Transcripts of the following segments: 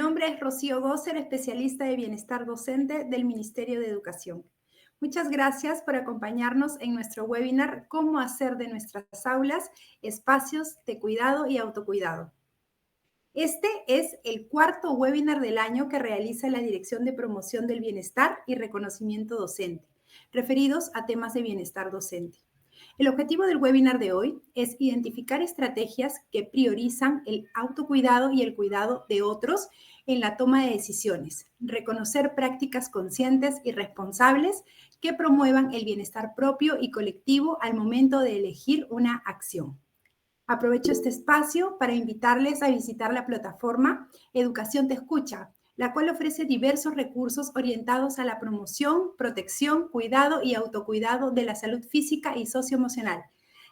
nombre es Rocío Gócer, especialista de bienestar docente del Ministerio de Educación. Muchas gracias por acompañarnos en nuestro webinar Cómo hacer de nuestras aulas espacios de cuidado y autocuidado. Este es el cuarto webinar del año que realiza la Dirección de Promoción del Bienestar y Reconocimiento Docente, referidos a temas de bienestar docente. El objetivo del webinar de hoy es identificar estrategias que priorizan el autocuidado y el cuidado de otros en la toma de decisiones, reconocer prácticas conscientes y responsables que promuevan el bienestar propio y colectivo al momento de elegir una acción. Aprovecho este espacio para invitarles a visitar la plataforma Educación Te Escucha, la cual ofrece diversos recursos orientados a la promoción, protección, cuidado y autocuidado de la salud física y socioemocional,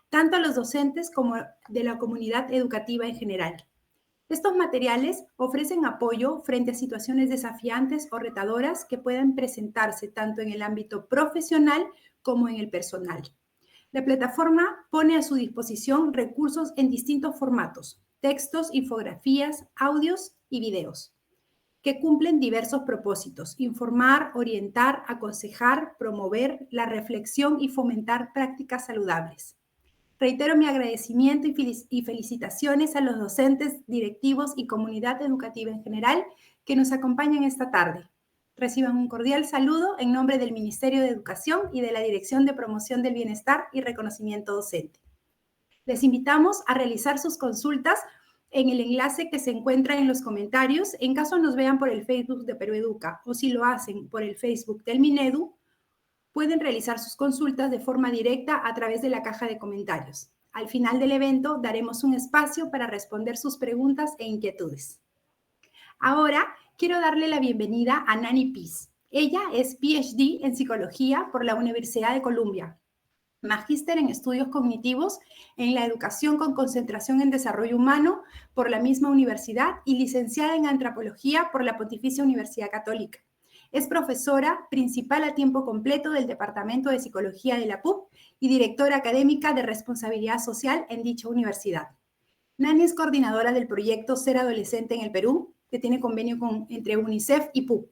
tanto a los docentes como de la comunidad educativa en general. Estos materiales ofrecen apoyo frente a situaciones desafiantes o retadoras que pueden presentarse tanto en el ámbito profesional como en el personal. La plataforma pone a su disposición recursos en distintos formatos: textos, infografías, audios y videos, que cumplen diversos propósitos: informar, orientar, aconsejar, promover la reflexión y fomentar prácticas saludables. Reitero mi agradecimiento y felicitaciones a los docentes, directivos y comunidad educativa en general que nos acompañan esta tarde. Reciban un cordial saludo en nombre del Ministerio de Educación y de la Dirección de Promoción del Bienestar y Reconocimiento Docente. Les invitamos a realizar sus consultas en el enlace que se encuentra en los comentarios, en caso nos vean por el Facebook de Perú Educa, o si lo hacen por el Facebook del Minedu, pueden realizar sus consultas de forma directa a través de la caja de comentarios. Al final del evento daremos un espacio para responder sus preguntas e inquietudes. Ahora quiero darle la bienvenida a Nani Piz. Ella es PhD en Psicología por la Universidad de Columbia, magíster en Estudios Cognitivos en la Educación con concentración en Desarrollo Humano por la misma universidad y licenciada en Antropología por la Pontificia Universidad Católica. Es profesora principal a tiempo completo del Departamento de Psicología de la PUC y directora académica de Responsabilidad Social en dicha universidad. Nani es coordinadora del proyecto Ser Adolescente en el Perú, que tiene convenio entre UNICEF y PUC.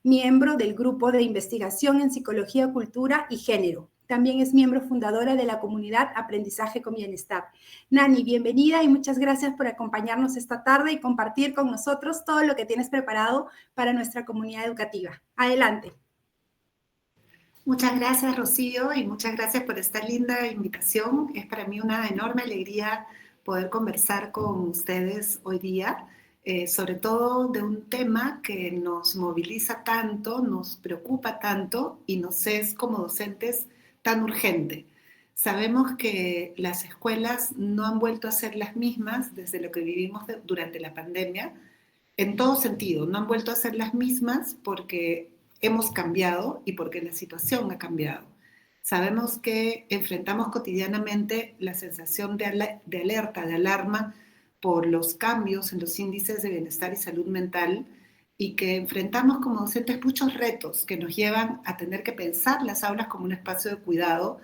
Miembro del Grupo de Investigación en Psicología, Cultura y Género. También es miembro fundadora de la comunidad Aprendizaje con Bienestar. Nani, bienvenida y muchas gracias por acompañarnos esta tarde y compartir con nosotros todo lo que tienes preparado para nuestra comunidad educativa. Adelante. Muchas gracias, Rocío, y muchas gracias por esta linda invitación. Es para mí una enorme alegría poder conversar con ustedes hoy día, sobre todo de un tema que nos moviliza tanto, nos preocupa tanto y nos es como docentes tan urgente. Sabemos que las escuelas no han vuelto a ser las mismas desde lo que vivimos durante la pandemia, en todo sentido, no han vuelto a ser las mismas porque hemos cambiado y porque la situación ha cambiado. Sabemos que enfrentamos cotidianamente la sensación de alerta, de alarma por los cambios en los índices de bienestar y salud mental y que enfrentamos como docentes muchos retos que nos llevan a tener que pensar las aulas como un espacio de cuidado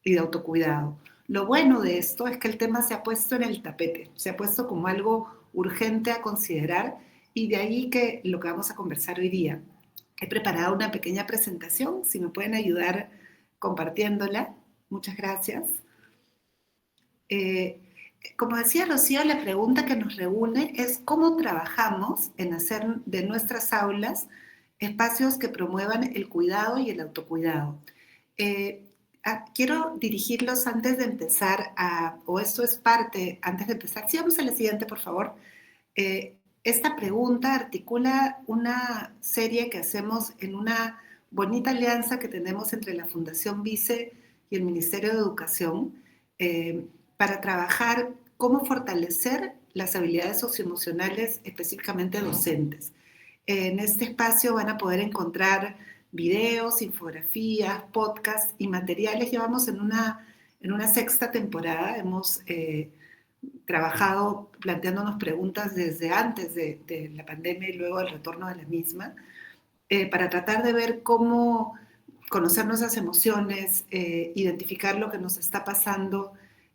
y de autocuidado. Lo bueno de esto es que el tema se ha puesto en el tapete, se ha puesto como algo urgente a considerar y de ahí que lo que vamos a conversar hoy día. He preparado una pequeña presentación, si me pueden ayudar compartiéndola. Muchas gracias. Como decía Rocío, la pregunta que nos reúne es cómo trabajamos en hacer de nuestras aulas espacios que promuevan el cuidado y el autocuidado. Quiero dirigirlos antes de empezar, o esto es parte, antes de empezar. Sí, vamos a la siguiente, por favor. Esta pregunta articula una serie que hacemos en una bonita alianza que tenemos entre la Fundación Vice y el Ministerio de Educación para trabajar cómo fortalecer las habilidades socioemocionales, específicamente docentes. En este espacio van a poder encontrar videos, infografías, podcasts y materiales. Llevamos en una sexta temporada, hemos trabajado planteándonos preguntas desde antes de la pandemia y luego del retorno de la misma, para tratar de ver cómo conocer nuestras emociones, identificar lo que nos está pasando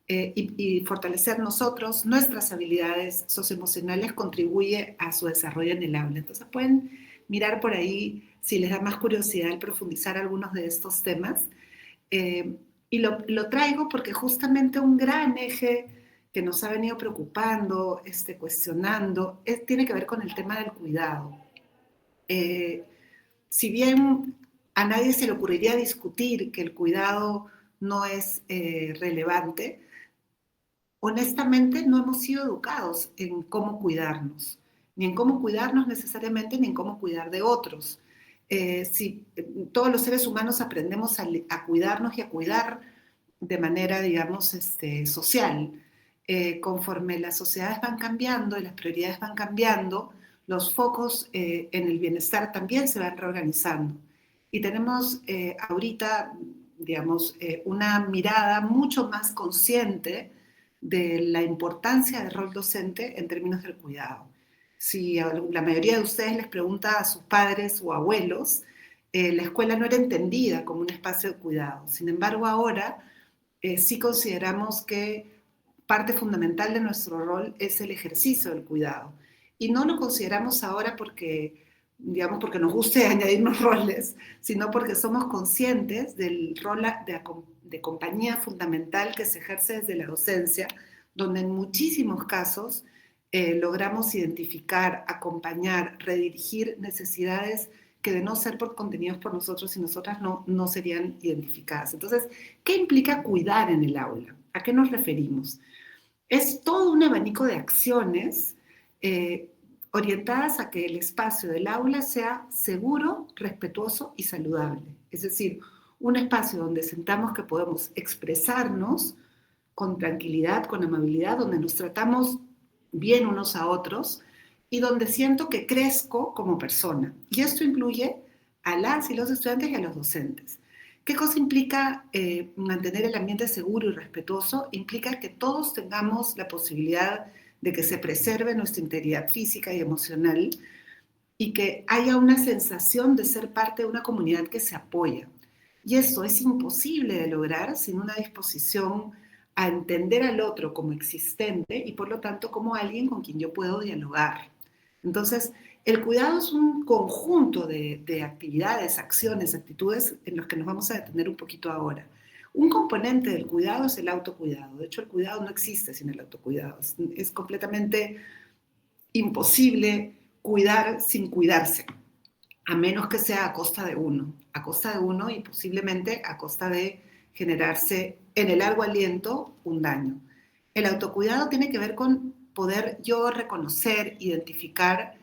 y fortalecer nosotros nuestras habilidades socioemocionales contribuye a su desarrollo en el aula. Entonces pueden mirar por ahí si les da más curiosidad el profundizar algunos de estos temas. Y lo traigo porque justamente un gran eje que nos ha venido preocupando, cuestionando, tiene que ver con el tema del cuidado. Si bien a nadie se le ocurriría discutir que el cuidado no es relevante, honestamente no hemos sido educados en cómo cuidarnos, ni en cómo cuidarnos necesariamente, ni en cómo cuidar de otros. Si todos los seres humanos aprendemos a cuidarnos y a cuidar de manera, digamos, social, conforme las sociedades van cambiando y las prioridades van cambiando, los focos en el bienestar también se van reorganizando. Y tenemos ahorita, digamos, una mirada mucho más consciente de la importancia del rol docente en términos del cuidado. Si a la mayoría de ustedes les pregunta a sus padres o abuelos, la escuela no era entendida como un espacio de cuidado. Sin embargo, ahora sí consideramos que parte fundamental de nuestro rol es el ejercicio del cuidado. Y no lo consideramos ahora porque, digamos, porque nos guste añadirnos roles, sino porque somos conscientes del rol de compañía fundamental que se ejerce desde la docencia, donde en muchísimos casos logramos identificar, acompañar, redirigir necesidades que de no ser por contenidos por nosotros y nosotras no serían identificadas. Entonces, ¿qué implica cuidar en el aula? ¿A qué nos referimos? Es todo un abanico de acciones orientadas a que el espacio del aula sea seguro, respetuoso y saludable. Es decir, un espacio donde sentamos que podemos expresarnos con tranquilidad, con amabilidad, donde nos tratamos bien unos a otros y donde siento que crezco como persona. Y esto incluye a las y los estudiantes y a los docentes. ¿Qué cosa implica mantener el ambiente seguro y respetuoso? Implica que todos tengamos la posibilidad de que se preserve nuestra integridad física y emocional y que haya una sensación de ser parte de una comunidad que se apoya. Y esto es imposible de lograr sin una disposición a entender al otro como existente y por lo tanto como alguien con quien yo puedo dialogar. Entonces, el cuidado es un conjunto de actividades, acciones, actitudes en los que nos vamos a detener un poquito ahora. Un componente del cuidado es el autocuidado. De hecho, el cuidado no existe sin el autocuidado. Es completamente imposible cuidar sin cuidarse, a menos que sea a costa de uno y posiblemente a costa de generarse en el largo aliento un daño. El autocuidado tiene que ver con poder yo reconocer, identificar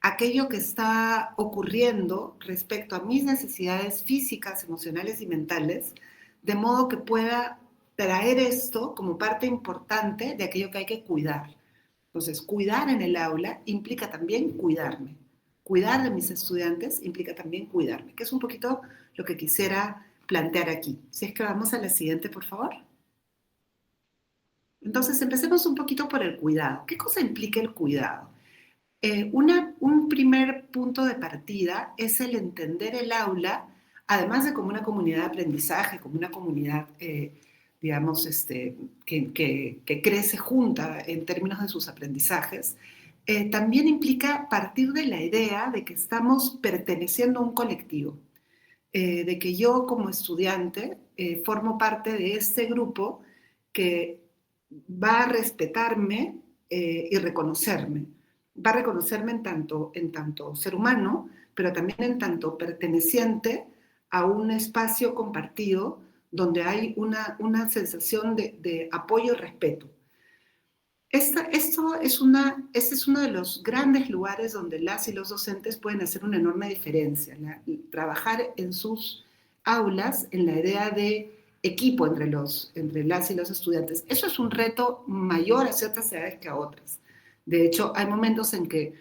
aquello que está ocurriendo respecto a mis necesidades físicas, emocionales y mentales, de modo que pueda traer esto como parte importante de aquello que hay que cuidar. Entonces, cuidar en el aula implica también cuidarme. Cuidar de mis estudiantes implica también cuidarme, que es un poquito lo que quisiera plantear aquí. Si es que vamos a la siguiente, por favor. Entonces, empecemos un poquito por el cuidado. ¿Qué cosa implica el cuidado? Un primer punto de partida es el entender el aula, además de como una comunidad de aprendizaje, como una comunidad, digamos, que crece junta en términos de sus aprendizajes, también implica partir de la idea de que estamos perteneciendo a un colectivo, de que yo como estudiante formo parte de este grupo que va a respetarme y reconocerme. Va a reconocerme en tanto ser humano, pero también en tanto perteneciente a un espacio compartido donde hay una sensación de apoyo y respeto. Este es uno de los grandes lugares donde las y los docentes pueden hacer una enorme diferencia, trabajar en sus aulas en la idea de equipo entre las y los estudiantes. Eso es un reto mayor a ciertas edades que a otras. De hecho, hay momentos en que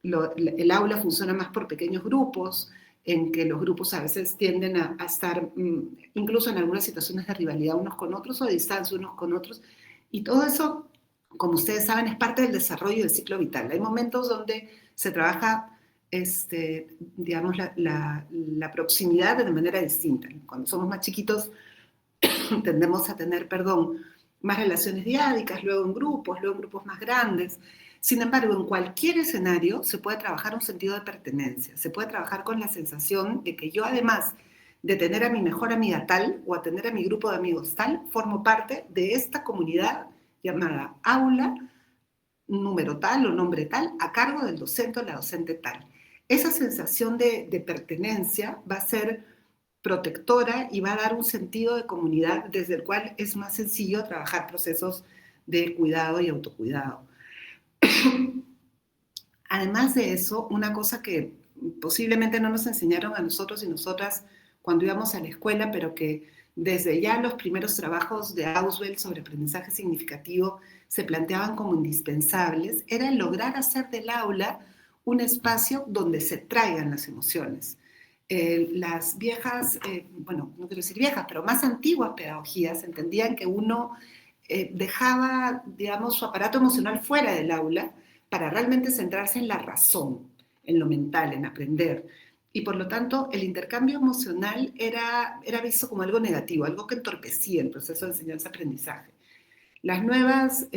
el aula funciona más por pequeños grupos, en que los grupos a veces tienden a estar incluso en algunas situaciones de rivalidad unos con otros o de distancia unos con otros, y todo eso, como ustedes saben, es parte del desarrollo del ciclo vital. Hay momentos donde se trabaja, digamos, la proximidad de manera distinta. Cuando somos más chiquitos tendemos a tener, más relaciones diádicas, luego en grupos más grandes. Sin embargo, en cualquier escenario se puede trabajar un sentido de pertenencia, se puede trabajar con la sensación de que yo, además de tener a mi mejor amiga tal o a tener a mi grupo de amigos tal, formo parte de esta comunidad llamada aula, número tal o nombre tal, a cargo del docente o la docente tal. Esa sensación de pertenencia va a ser protectora y va a dar un sentido de comunidad desde el cual es más sencillo trabajar procesos de cuidado y autocuidado. Además de eso, una cosa que posiblemente no nos enseñaron a nosotros y nosotras cuando íbamos a la escuela, pero que desde ya los primeros trabajos de Auswell sobre aprendizaje significativo se planteaban como indispensables, era lograr hacer del aula un espacio donde se traigan las emociones. Las viejas, bueno, no quiero decir viejas, pero más antiguas pedagogías entendían que uno dejaba, digamos, su aparato emocional fuera del aula para realmente centrarse en la razón, en lo mental, en aprender. Y por lo tanto, el intercambio emocional era visto como algo negativo, algo que entorpecía el proceso de enseñanza-aprendizaje. Las nuevas,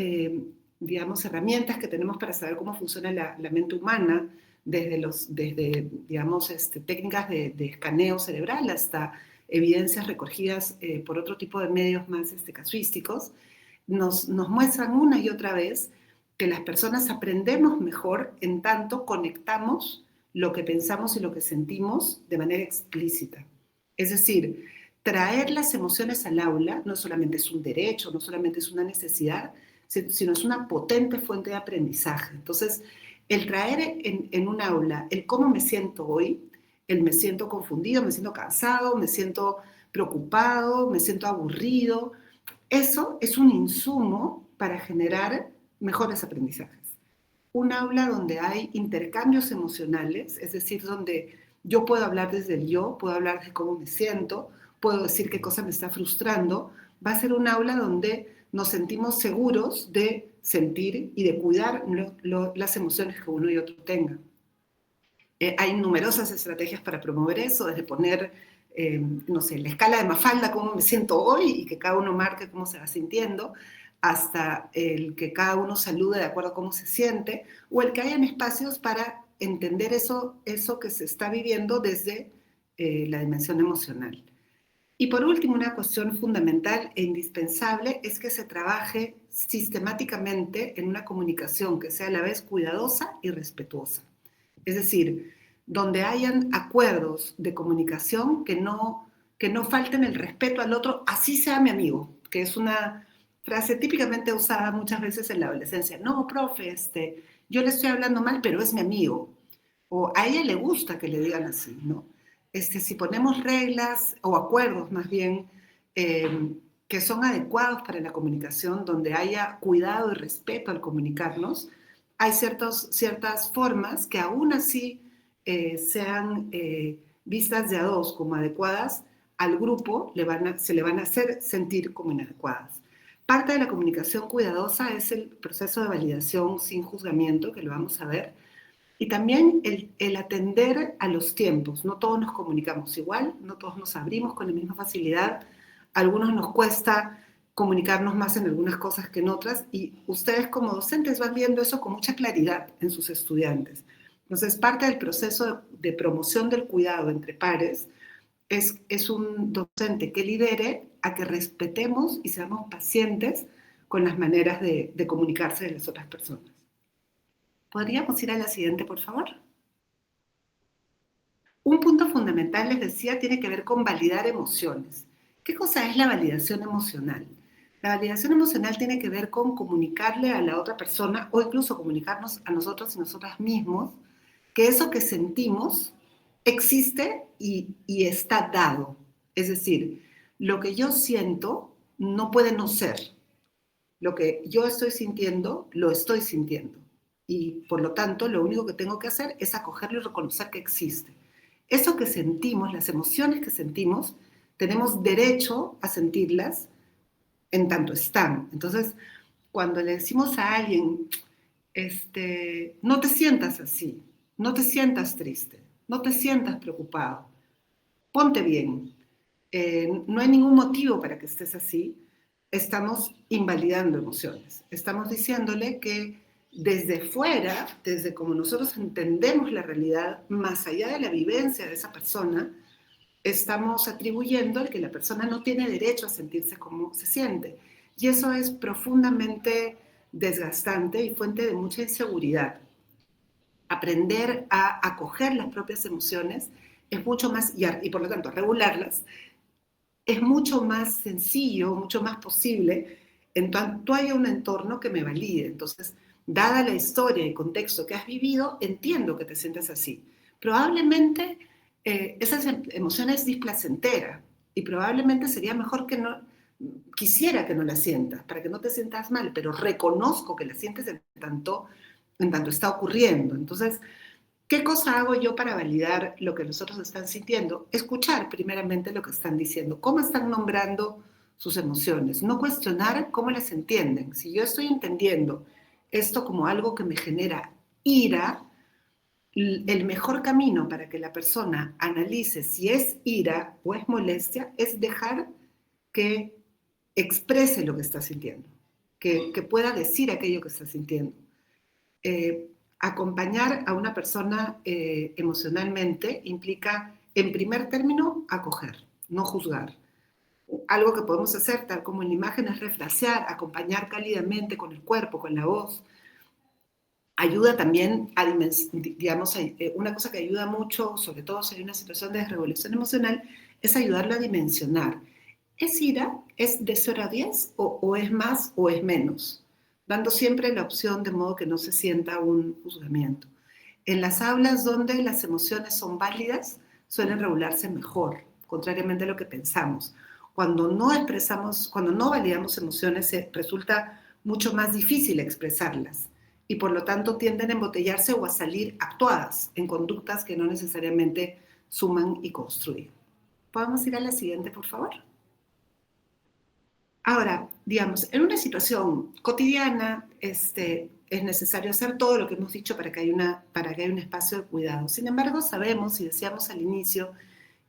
digamos, herramientas que tenemos para saber cómo funciona la mente humana, desde digamos, técnicas de escaneo cerebral hasta evidencias recogidas por otro tipo de medios más casuísticos, nos muestran una y otra vez que las personas aprendemos mejor en tanto conectamos lo que pensamos y lo que sentimos de manera explícita. Es decir, traer las emociones al aula no solamente es un derecho, no solamente es una necesidad, sino es una potente fuente de aprendizaje. Entonces, el traer en un aula el cómo me siento hoy, el me siento confundido, me siento cansado, me siento preocupado, me siento aburrido, eso es un insumo para generar mejores aprendizajes. Un aula donde hay intercambios emocionales, es decir, donde yo puedo hablar desde el yo, puedo hablar de cómo me siento, puedo decir qué cosa me está frustrando, va a ser un aula donde nos sentimos seguros de sentir y de cuidar las emociones que uno y otro tengan. Hay numerosas estrategias para promover eso, desde poner, no sé, la escala de Mafalda, cómo me siento hoy, y que cada uno marque cómo se va sintiendo, hasta el que cada uno salude de acuerdo a cómo se siente, o el que hayan espacios para entender eso que se está viviendo desde la dimensión emocional. Y por último, una cuestión fundamental e indispensable es que se trabaje sistemáticamente en una comunicación que sea a la vez cuidadosa y respetuosa. Es decir, donde hayan acuerdos de comunicación que no falten el respeto al otro, así sea mi amigo, que es una frase típicamente usada muchas veces en la adolescencia. No, profe, yo le estoy hablando mal, pero es mi amigo. O a ella le gusta que le digan así, ¿no? Si ponemos reglas o acuerdos más bien que son adecuados para la comunicación, donde haya cuidado y respeto al comunicarnos, hay ciertas formas que aún así sean vistas de a dos como adecuadas, al grupo se le van a hacer sentir como inadecuadas. Parte de la comunicación cuidadosa es el proceso de validación sin juzgamiento, que lo vamos a ver, y también el atender a los tiempos. No todos nos comunicamos igual, no todos nos abrimos con la misma facilidad, a algunos nos cuesta comunicarnos más en algunas cosas que en otras, y ustedes como docentes van viendo eso con mucha claridad en sus estudiantes. Entonces, parte del proceso de promoción del cuidado entre pares es un docente que lidere a que respetemos y seamos pacientes con las maneras de comunicarse de las otras personas. ¿Podríamos ir a la siguiente, por favor? Un punto fundamental, les decía, tiene que ver con validar emociones. ¿Qué cosa es la validación emocional? La validación emocional tiene que ver con comunicarle a la otra persona o incluso comunicarnos a nosotros y nosotras mismos que eso que sentimos existe y está dado. Es decir, lo que yo siento no puede no ser. Lo que yo estoy sintiendo, lo estoy sintiendo. Y por lo tanto, lo único que tengo que hacer es acogerlo y reconocer que existe. Eso que sentimos, las emociones que sentimos, tenemos derecho a sentirlas en tanto están. Entonces, cuando le decimos a alguien, no te sientas así, no te sientas triste, no te sientas preocupado, ponte bien, no hay ningún motivo para que estés así, estamos invalidando emociones. Estamos diciéndole que desde fuera, desde como nosotros entendemos la realidad, más allá de la vivencia de esa persona, estamos atribuyendo al que la persona no tiene derecho a sentirse como se siente. Y eso es profundamente desgastante y fuente de mucha inseguridad. Aprender a acoger las propias emociones es mucho más, y por lo tanto regularlas, es mucho más sencillo, mucho más posible en tanto haya un entorno que me valide. Entonces, dada la historia y contexto que has vivido, entiendo que te sientas así. Probablemente esa emoción es displacentera y probablemente sería mejor que no, quisiera que no la sientas, para que no te sientas mal, pero reconozco que la sientes en tanto está ocurriendo. Entonces, ¿qué cosa hago yo para validar lo que los otros están sintiendo? Escuchar primeramente lo que están diciendo, cómo están nombrando sus emociones, no cuestionar cómo las entienden. Si yo estoy entendiendo esto como algo que me genera ira, el mejor camino para que la persona analice si es ira o es molestia es dejar que exprese lo que está sintiendo, que pueda decir aquello que está sintiendo. Acompañar a una persona emocionalmente implica, en primer término, acoger, no juzgar. Algo que podemos hacer, tal como en la imagen, es refrasear, acompañar cálidamente con el cuerpo, con la voz. Ayuda también a, digamos, una cosa que ayuda mucho, sobre todo si hay una situación de desregulación emocional, es ayudarlo a dimensionar. ¿Es ira? ¿Es de 0 a 10? ¿O es más o es menos? Dando siempre la opción de modo que no se sienta un juzgamiento. En las aulas donde las emociones son válidas, suelen regularse mejor, contrariamente a lo que pensamos. Cuando no expresamos, cuando no validamos emociones, resulta mucho más difícil expresarlas y por lo tanto tienden a embotellarse o a salir actuadas en conductas que no necesariamente suman y construyen. ¿Podemos ir a la siguiente, por favor? Ahora, digamos, en una situación cotidiana, es necesario hacer todo lo que hemos dicho para que haya un espacio de cuidado. Sin embargo, sabemos y decíamos al inicio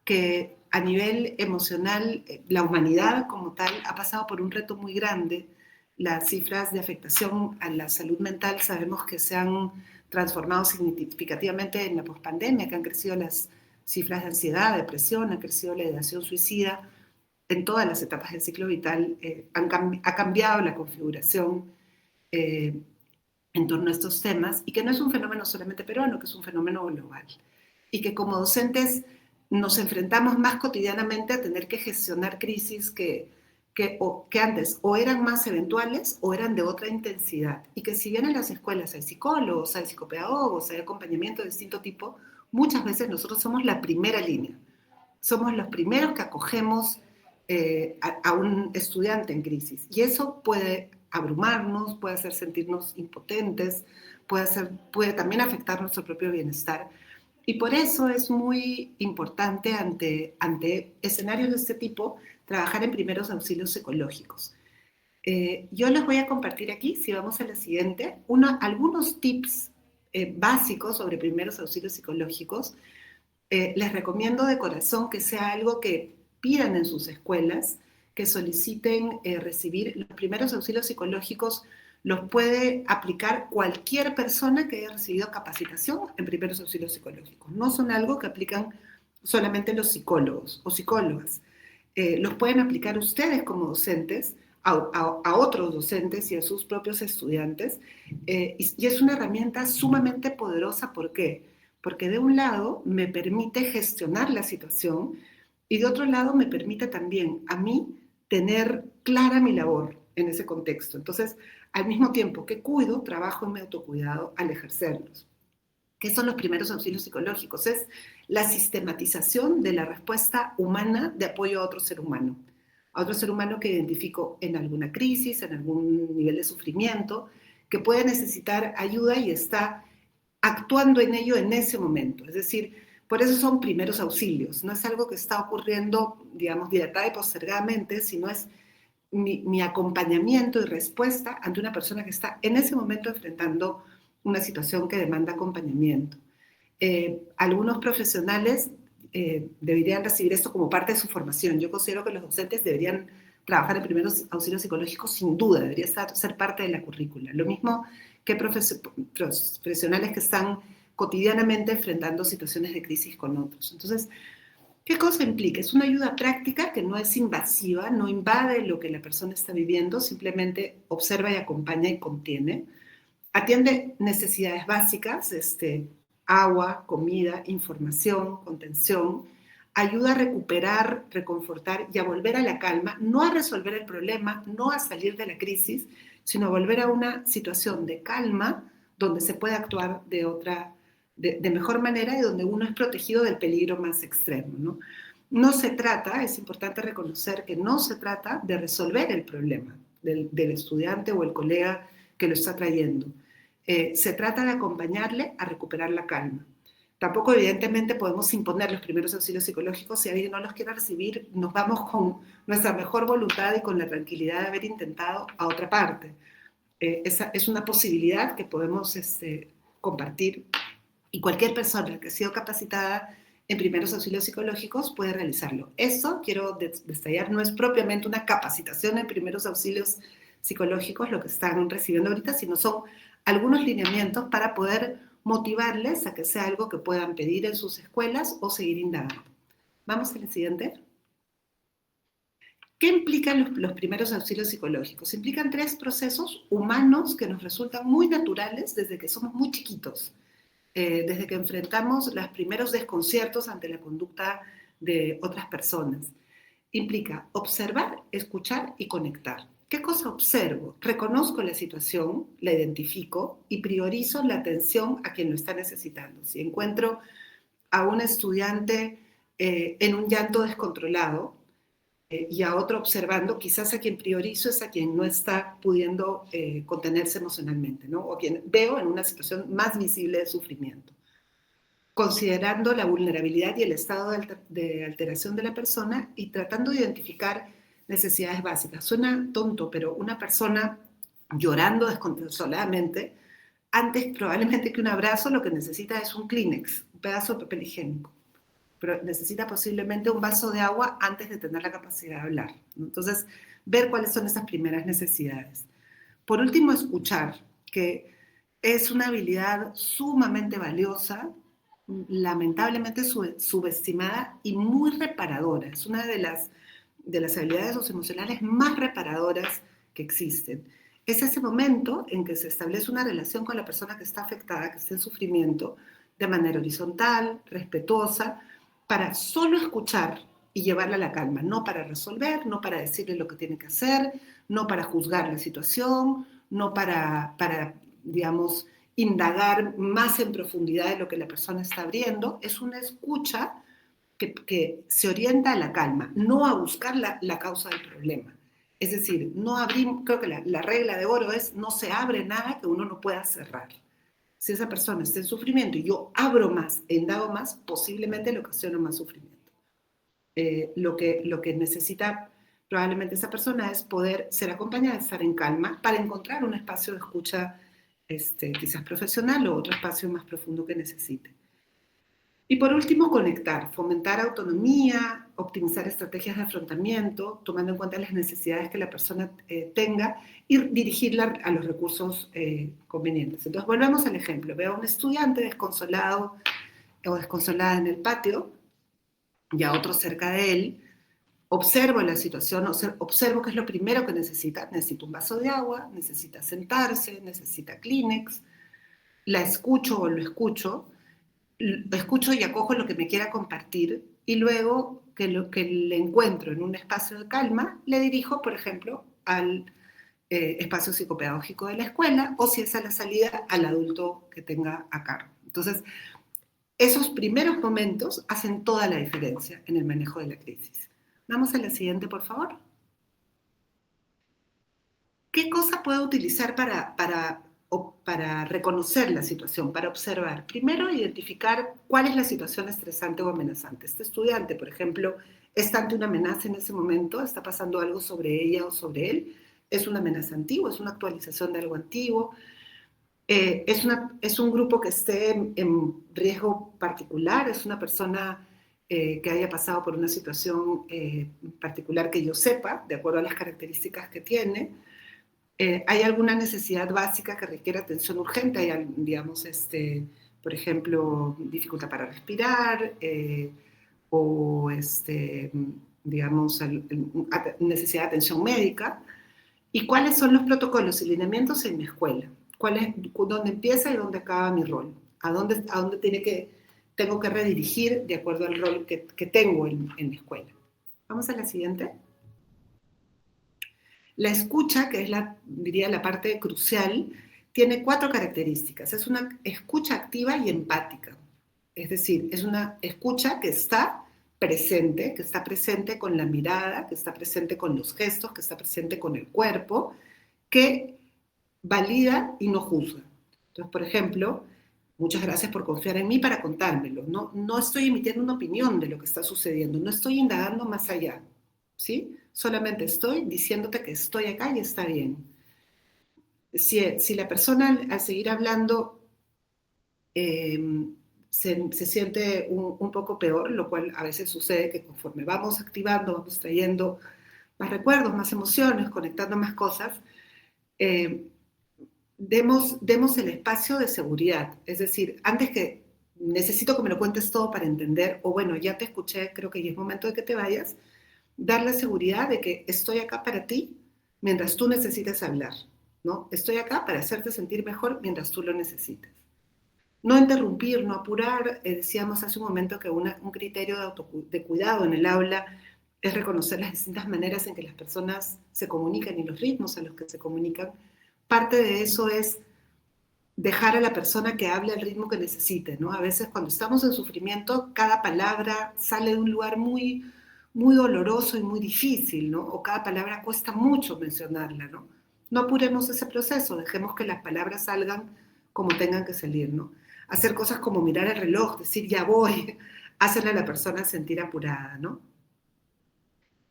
que a nivel emocional, la humanidad como tal ha pasado por un reto muy grande. Las cifras de afectación a la salud mental sabemos que se han transformado significativamente en la pospandemia, que han crecido las cifras de ansiedad, depresión, ha crecido la ideación suicida. En todas las etapas del ciclo vital ha cambiado la configuración eh, en torno a estos temas y que no es un fenómeno solamente peruano, que es un fenómeno global. Y que como docentes nos enfrentamos más cotidianamente a tener que gestionar crisis que antes o eran más eventuales o eran de otra intensidad. Y que si bien en las escuelas hay psicólogos, hay psicopedagogos, hay acompañamiento de distinto tipo, muchas veces nosotros somos la primera línea. Somos los primeros que acogemos a un estudiante en crisis. Y eso puede abrumarnos, puede hacer sentirnos impotentes, puede también afectar nuestro propio bienestar. Y por eso es muy importante ante escenarios de este tipo trabajar en primeros auxilios psicológicos. Yo les voy a compartir aquí, si vamos a la siguiente, algunos tips básicos sobre primeros auxilios psicológicos. Les recomiendo de corazón que sea algo que pidan en sus escuelas, que soliciten recibir los primeros auxilios psicológicos. Los puede aplicar cualquier persona que haya recibido capacitación en primeros auxilios psicológicos. No son algo que aplican solamente los psicólogos o psicólogas. Los pueden aplicar ustedes como docentes a otros docentes y a sus propios estudiantes. Y es una herramienta sumamente poderosa. ¿Por qué? Porque de un lado me permite gestionar la situación y de otro lado me permite también a mí tener clara mi labor en ese contexto. Entonces, al mismo tiempo que cuido, trabajo en mi autocuidado al ejercerlos. ¿Qué son los primeros auxilios psicológicos? Es la sistematización de la respuesta humana de apoyo a otro ser humano. A otro ser humano que identifico en alguna crisis, en algún nivel de sufrimiento, que puede necesitar ayuda y está actuando en ello en ese momento. Es decir, por eso son primeros auxilios. No es algo que está ocurriendo, digamos, dilatada y postergadamente, sino es mi acompañamiento y respuesta ante una persona que está en ese momento enfrentando una situación que demanda acompañamiento. Algunos profesionales deberían recibir esto como parte de su formación. Yo considero que los docentes deberían trabajar en primeros auxilios psicológicos, sin duda, debería ser parte de la currícula. Lo mismo que profesionales que están cotidianamente enfrentando situaciones de crisis con otros. Entonces, ¿qué cosa implica? Es una ayuda práctica que no es invasiva, no invade lo que la persona está viviendo, simplemente observa y acompaña y contiene. Atiende necesidades básicas, agua, comida, información, contención. Ayuda a recuperar, reconfortar y a volver a la calma, no a resolver el problema, no a salir de la crisis, sino a volver a una situación de calma donde se puede actuar de mejor manera y donde uno es protegido del peligro más extremo, ¿no? No se trata, es importante reconocer que no se trata de resolver el problema del estudiante o el colega que lo está trayendo. Se trata de acompañarle a recuperar la calma. Tampoco, evidentemente, podemos imponer los primeros auxilios psicológicos. Si alguien no los quiere recibir, nos vamos con nuestra mejor voluntad y con la tranquilidad de haber intentado a otra parte. Esa es una posibilidad que podemos compartir, y cualquier persona que ha sido capacitada en primeros auxilios psicológicos puede realizarlo. Esto, quiero detallar, no es propiamente una capacitación en primeros auxilios psicológicos lo que están recibiendo ahorita, sino son algunos lineamientos para poder motivarles a que sea algo que puedan pedir en sus escuelas o seguir indagando. Vamos al siguiente. ¿Qué implican los primeros auxilios psicológicos? Implican 3 procesos humanos que nos resultan muy naturales desde que somos muy chiquitos. Desde que enfrentamos los primeros desconciertos ante la conducta de otras personas. Implica observar, escuchar y conectar. ¿Qué cosa observo? Reconozco la situación, la identifico y priorizo la atención a quien lo está necesitando. Si encuentro a un estudiante en un llanto descontrolado, y a otro observando, quizás a quien priorizo es a quien no está pudiendo contenerse emocionalmente, ¿no? O quien veo en una situación más visible de sufrimiento. Considerando la vulnerabilidad y el estado de alteración de la persona y tratando de identificar necesidades básicas. Suena tonto, pero una persona llorando desconsoladamente, antes probablemente que un abrazo, lo que necesita es un Kleenex, un pedazo de papel higiénico, pero necesita posiblemente un vaso de agua antes de tener la capacidad de hablar. Entonces, ver cuáles son esas primeras necesidades. Por último, escuchar, que es una habilidad sumamente valiosa, lamentablemente subestimada y muy reparadora. Es una de las habilidades socioemocionales más reparadoras que existen. Es ese momento en que se establece una relación con la persona que está afectada, que está en sufrimiento, de manera horizontal, respetuosa, para solo escuchar y llevarla a la calma, no para resolver, no para decirle lo que tiene que hacer, no para juzgar la situación, no para digamos, indagar más en profundidad de lo que la persona está abriendo. Es una escucha que se orienta a la calma, no a buscar la causa del problema. Es decir, no abrimos, creo que la regla de oro es no se abre nada que uno no pueda cerrar. Si esa persona está en sufrimiento y yo abro más, indago más, posiblemente le ocasiono más sufrimiento. Lo que necesita probablemente esa persona es poder ser acompañada, estar en calma, para encontrar un espacio de escucha quizás profesional o otro espacio más profundo que necesite. Y por último, conectar, fomentar autonomía, optimizar estrategias de afrontamiento, tomando en cuenta las necesidades que la persona tenga y dirigirla a los recursos convenientes. Entonces, volvemos al ejemplo. Veo a un estudiante desconsolado o desconsolada en el patio y a otro cerca de él. Observo la situación, observo qué es lo primero que necesita. Necesita un vaso de agua, necesita sentarse, necesita Kleenex. La escucho o lo escucho y acojo lo que me quiera compartir, y luego que lo que le encuentro en un espacio de calma, le dirijo, por ejemplo, al espacio psicopedagógico de la escuela, o si es a la salida, al adulto que tenga a cargo. Entonces, esos primeros momentos hacen toda la diferencia en el manejo de la crisis. Vamos a la siguiente, por favor. ¿Qué cosa puedo utilizar para reconocer la situación, para observar? Primero, identificar cuál es la situación estresante o amenazante. Este estudiante, por ejemplo, está ante una amenaza en ese momento, está pasando algo sobre ella o sobre él, es una amenaza antigua, es una actualización de algo antiguo, es un grupo que esté en riesgo particular, es una persona que haya pasado por una situación particular que yo sepa, de acuerdo a las características que tiene. ¿Hay alguna necesidad básica que requiere atención urgente? Hay, digamos, por ejemplo, dificultad para respirar o, digamos, necesidad de atención médica. ¿Y cuáles son los protocolos y lineamientos en mi escuela? ¿Dónde empieza y dónde acaba mi rol? ¿A dónde tengo que redirigir de acuerdo al rol que tengo en la escuela? Vamos a la siguiente. La escucha, que es diría la parte crucial, tiene 4 características. Es una escucha activa y empática. Es decir, es una escucha que está presente con la mirada, que está presente con los gestos, que está presente con el cuerpo, que valida y no juzga. Entonces, por ejemplo, muchas gracias por confiar en mí para contármelo. No estoy emitiendo una opinión de lo que está sucediendo, no estoy indagando más allá, ¿sí? Solamente estoy diciéndote que estoy acá y está bien. Si la persona al seguir hablando se siente un poco peor, lo cual a veces sucede que conforme vamos activando, vamos trayendo más recuerdos, más emociones, conectando más cosas, demos el espacio de seguridad. Es decir, antes que necesito que me lo cuentes todo para entender, o bueno, ya te escuché, creo que ya es momento de que te vayas, dar la seguridad de que estoy acá para ti mientras tú necesites hablar, ¿no? Estoy acá para hacerte sentir mejor mientras tú lo necesites. No interrumpir, no apurar. Decíamos hace un momento que un criterio de cuidado en el aula es reconocer las distintas maneras en que las personas se comunican y los ritmos a los que se comunican. Parte de eso es dejar a la persona que hable al ritmo que necesite, ¿no? A veces cuando estamos en sufrimiento, cada palabra sale de un lugar muy, muy doloroso y muy difícil, ¿no? O cada palabra cuesta mucho mencionarla, ¿no? No apuremos ese proceso, dejemos que las palabras salgan como tengan que salir, ¿no? Hacer cosas como mirar el reloj, decir ya voy, hacerle a la persona sentir apurada, ¿no?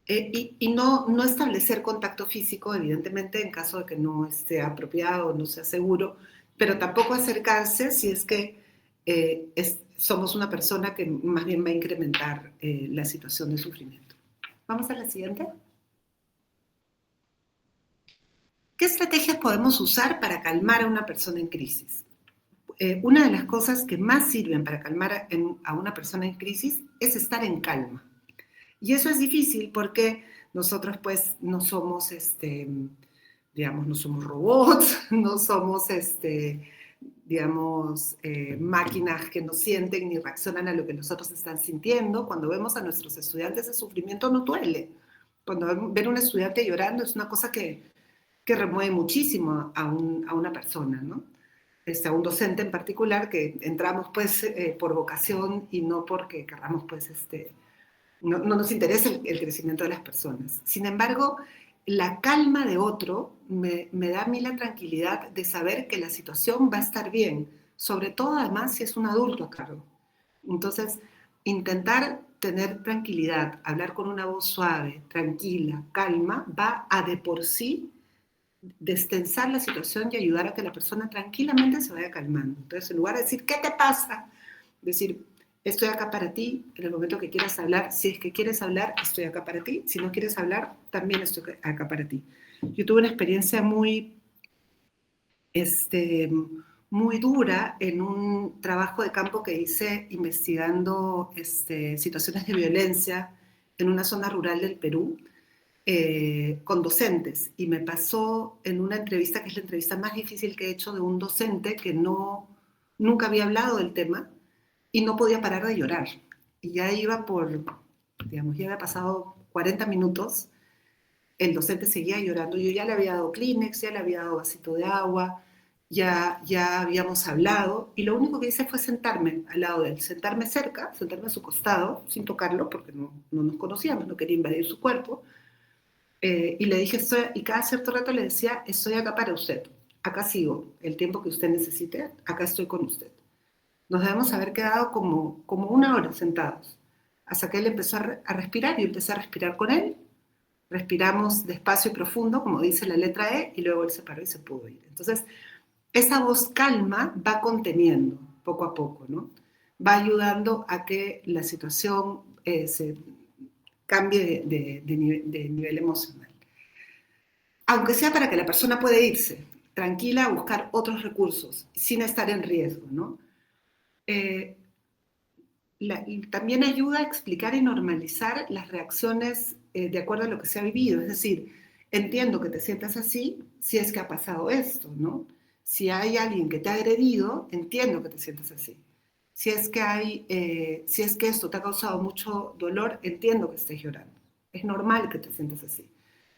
Y no establecer contacto físico, evidentemente, en caso de que no esté apropiado o no sea seguro, pero tampoco acercarse si es que somos una persona que más bien va a incrementar la situación de sufrimiento. Vamos a la siguiente. ¿Qué estrategias podemos usar para calmar a una persona en crisis? Una de las cosas que más sirven para calmar a una persona en crisis es estar en calma. Y eso es difícil porque nosotros pues no somos, digamos, no somos robots, no somos, digamos, máquinas que no sienten ni reaccionan a lo que los otros están sintiendo. Cuando vemos a nuestros estudiantes de sufrimiento no duele. Cuando ven a un estudiante llorando es una cosa que remueve muchísimo a una persona, ¿no? A un docente en particular que entramos pues por vocación y no porque queramos pues no nos interesa el crecimiento de las personas. Sin embargo, la calma de otro me da a mí la tranquilidad de saber que la situación va a estar bien, sobre todo además si es un adulto a cargo. Entonces, intentar tener tranquilidad, hablar con una voz suave, tranquila, calma, va a de por sí destensar la situación y ayudar a que la persona tranquilamente se vaya calmando. Entonces, en lugar de decir, ¿qué te pasa? Decir, estoy acá para ti en el momento que quieras hablar. Si es que quieres hablar, estoy acá para ti. Si no quieres hablar, también estoy acá para ti. Yo tuve una experiencia muy dura en un trabajo de campo que hice investigando situaciones de violencia en una zona rural del Perú. Con docentes, y me pasó en una entrevista que es la entrevista más difícil que he hecho, de un docente que nunca había hablado del tema y no podía parar de llorar. Y ya iba digamos, ya había pasado 40 minutos, el docente seguía llorando, yo ya le había dado Kleenex, ya le había dado vasito de agua, ya habíamos hablado, y lo único que hice fue sentarme al lado de él, sentarme cerca, sentarme a su costado, sin tocarlo, porque no nos conocíamos, no quería invadir su cuerpo. Y le dije, y cada cierto rato le decía, estoy acá para usted, acá sigo, el tiempo que usted necesite, acá estoy con usted. Nos debemos haber quedado como 1 hora sentados, hasta que él empezó a respirar, y yo empecé a respirar con él. Respiramos despacio y profundo, como dice la letra E, y luego él se paró y se pudo ir. Entonces, esa voz calma va conteniendo poco a poco, ¿no? va ayudando a que la situación se cambie de nivel emocional. Aunque sea para que la persona pueda irse tranquila a buscar otros recursos, sin estar en riesgo, ¿no? Y también ayuda a explicar y normalizar las reacciones de acuerdo a lo que se ha vivido. Es decir, entiendo que te sientas así si es que ha pasado esto, ¿no? Si hay alguien que te ha agredido, entiendo que te sientas así. Si es que esto te ha causado mucho dolor, entiendo que estés llorando. Es normal que te sientas así.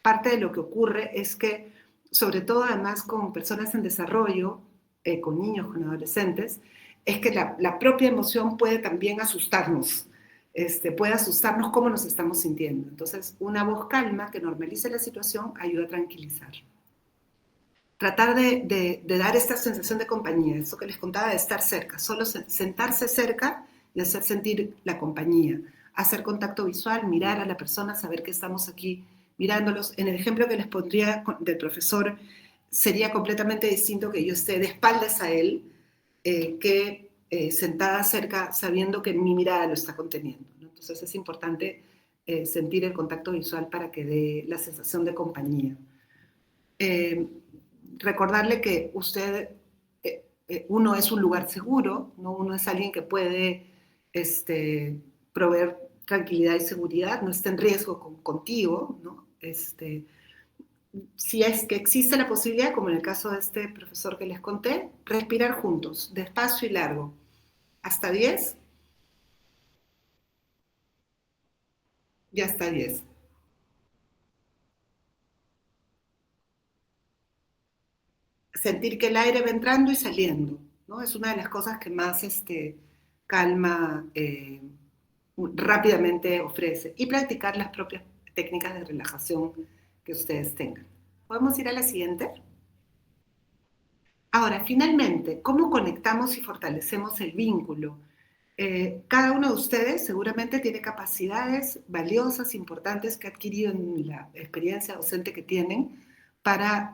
Parte de lo que ocurre es que, sobre todo además con personas en desarrollo, con niños, con adolescentes, es que la propia emoción puede también asustarnos, puede asustarnos cómo nos estamos sintiendo. Entonces, una voz calma que normalice la situación ayuda a tranquilizar. Tratar de dar esta sensación de compañía, eso que les contaba de estar cerca, solo sentarse cerca y hacer sentir la compañía, hacer contacto visual, mirar a la persona, saber que estamos aquí mirándolos. En el ejemplo que les pondría del profesor, sería completamente distinto que yo esté de espaldas a él, que sentada cerca sabiendo que mi mirada lo está conteniendo, ¿no? Entonces es importante sentir el contacto visual para que dé la sensación de compañía. Recordarle que uno es un lugar seguro, ¿no? Uno es alguien que puede proveer tranquilidad y seguridad, no está en riesgo contigo, ¿no? Si es que existe la posibilidad, como en el caso de este profesor que les conté, respirar juntos, despacio y largo, hasta 10 y hasta 10. Sentir que el aire va entrando y saliendo, ¿no? Es una de las cosas que más calma rápidamente ofrece. Y practicar las propias técnicas de relajación que ustedes tengan. ¿Podemos ir a la siguiente? Ahora, finalmente, ¿cómo conectamos y fortalecemos el vínculo? Cada uno de ustedes seguramente tiene capacidades valiosas, importantes que ha adquirido en la experiencia docente que tienen para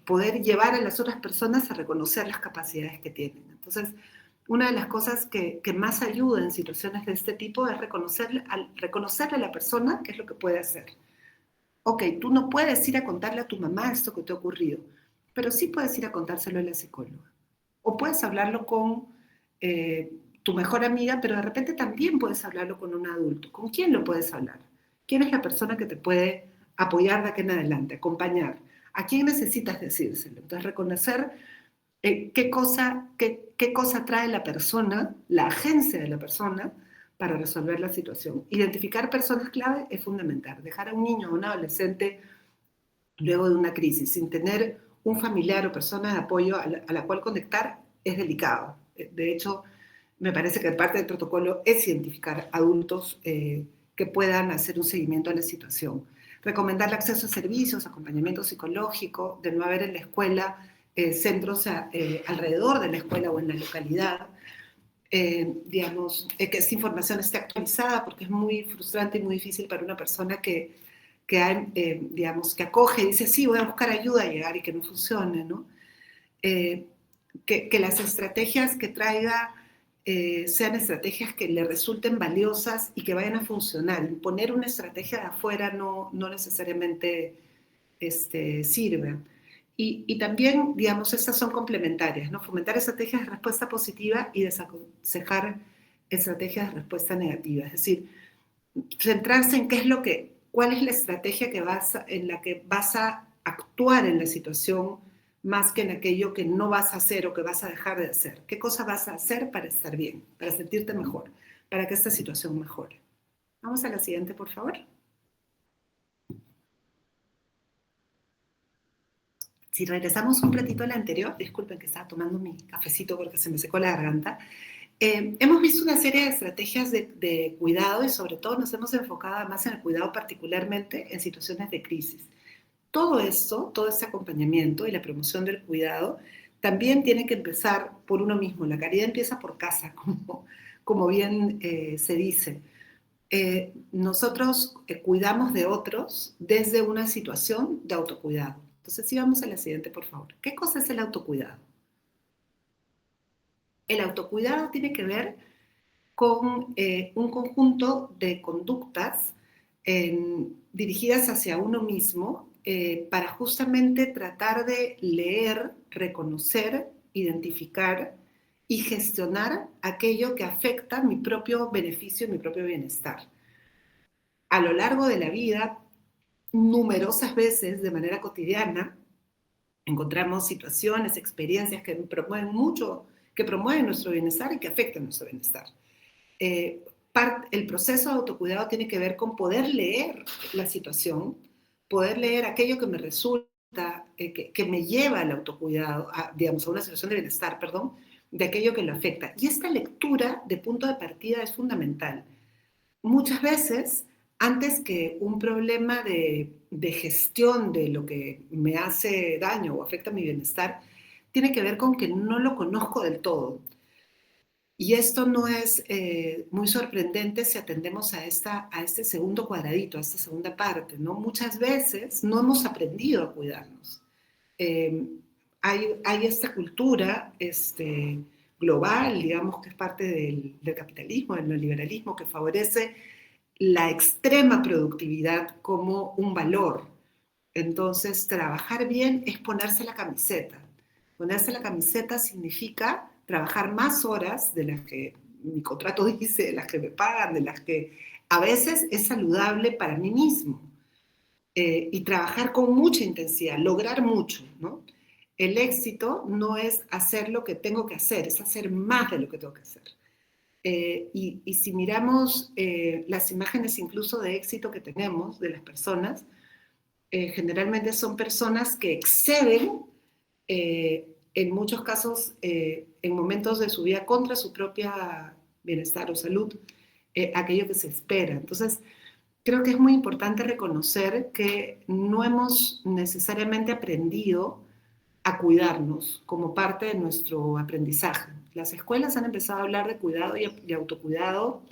poder llevar a las otras personas a reconocer las capacidades que tienen. Entonces, una de las cosas que más ayuda en situaciones de este tipo es reconocerle a la persona qué es lo que puede hacer. Ok, tú no puedes ir a contarle a tu mamá esto que te ha ocurrido, pero sí puedes ir a contárselo a la psicóloga. O puedes hablarlo con tu mejor amiga, pero de repente también puedes hablarlo con un adulto. ¿Con quién lo puedes hablar? ¿Quién es la persona que te puede apoyar de aquí en adelante, acompañar? ¿A quién necesitas decírselo? Entonces, reconocer qué cosa trae la persona, la agencia de la persona, para resolver la situación. Identificar personas clave es fundamental. Dejar a un niño o un adolescente luego de una crisis sin tener un familiar o persona de apoyo a la cual conectar es delicado. De hecho, me parece que parte del protocolo es identificar adultos que puedan hacer un seguimiento a la situación. Recomendar el acceso a servicios, acompañamiento psicológico, de no haber en la escuela centros alrededor de la escuela o en la localidad. Que esta información esté actualizada, porque es muy frustrante y muy difícil para una persona que acoge y dice, sí, voy a buscar ayuda a llegar y que no funcione, ¿no? Que las estrategias que traiga sean estrategias que le resulten valiosas y que vayan a funcionar. Imponer una estrategia de afuera no necesariamente sirve. Y también, digamos, estas son complementarias, ¿no? Fomentar estrategias de respuesta positiva y desaconsejar estrategias de respuesta negativa. Es decir, centrarse en cuál es la estrategia en la que vas a actuar en la situación más que en aquello que no vas a hacer o que vas a dejar de hacer. ¿Qué cosa vas a hacer para estar bien, para sentirte mejor, para que esta situación mejore? Vamos a la siguiente, por favor. Si regresamos un ratito a la anterior, disculpen que estaba tomando mi cafecito porque se me secó la garganta. Hemos visto una serie de estrategias de cuidado y sobre todo nos hemos enfocado más en el cuidado particularmente en situaciones de crisis. Todo esto, todo este acompañamiento y la promoción del cuidado también tiene que empezar por uno mismo. La caridad empieza por casa, como bien se dice. Nosotros cuidamos de otros desde una situación de autocuidado. Entonces, sí, vamos a la siguiente, por favor. ¿Qué cosa es el autocuidado? El autocuidado tiene que ver con un conjunto de conductas dirigidas hacia uno mismo para justamente tratar de leer, reconocer, identificar y gestionar aquello que afecta mi propio beneficio y mi propio bienestar. A lo largo de la vida, numerosas veces, de manera cotidiana, encontramos situaciones, experiencias que promueven mucho, que promueven nuestro bienestar y que afectan nuestro bienestar. Eh, el proceso de autocuidado tiene que ver con poder leer la situación, poder leer aquello que me resulta, que me lleva al autocuidado, digamos, a una situación de bienestar, perdón, de aquello que lo afecta. Y esta lectura de punto de partida es fundamental. Muchas veces, antes que un problema de gestión de lo que me hace daño o afecta mi bienestar, tiene que ver con que no lo conozco del todo. Y esto no es muy sorprendente si atendemos a este segundo cuadradito, a esta segunda parte, ¿no? Muchas veces no hemos aprendido a cuidarnos. Eh, hay esta cultura global, digamos, que es parte del capitalismo, del neoliberalismo, que favorece la extrema productividad como un valor. Entonces, trabajar bien es ponerse la camiseta. Ponerse la camiseta significa trabajar más horas de las que mi contrato dice, de las que me pagan, de las que a veces es saludable para mí mismo. Y trabajar con mucha intensidad, lograr mucho, ¿no? El éxito no es hacer lo que tengo que hacer, es hacer más de lo que tengo que hacer. Y si miramos las imágenes incluso de éxito que tenemos de las personas, generalmente son personas que exceden, en muchos casos, en momentos de su vida contra su propia bienestar o salud, aquello que se espera. Entonces, creo que es muy importante reconocer que no hemos necesariamente aprendido a cuidarnos como parte de nuestro aprendizaje. Las escuelas han empezado a hablar de cuidado y autocuidado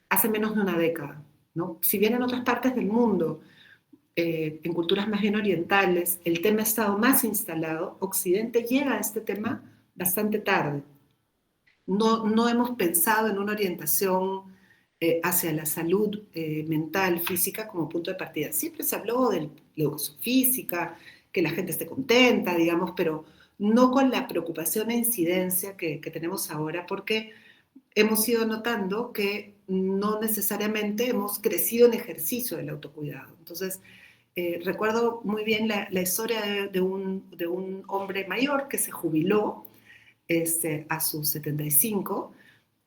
hace menos de una década, ¿no? Si bien en otras partes del mundo, en culturas más bien orientales, el tema ha estado más instalado, Occidente llega a este tema bastante tarde. No hemos pensado en una orientación hacia la salud mental, física, como punto de partida. Siempre se habló de la educación física, que la gente esté contenta, digamos, pero no con la preocupación e incidencia que tenemos ahora, porque hemos ido notando que no necesariamente hemos crecido en ejercicio del autocuidado. Entonces, recuerdo muy bien la historia de un hombre mayor que se jubiló a sus 75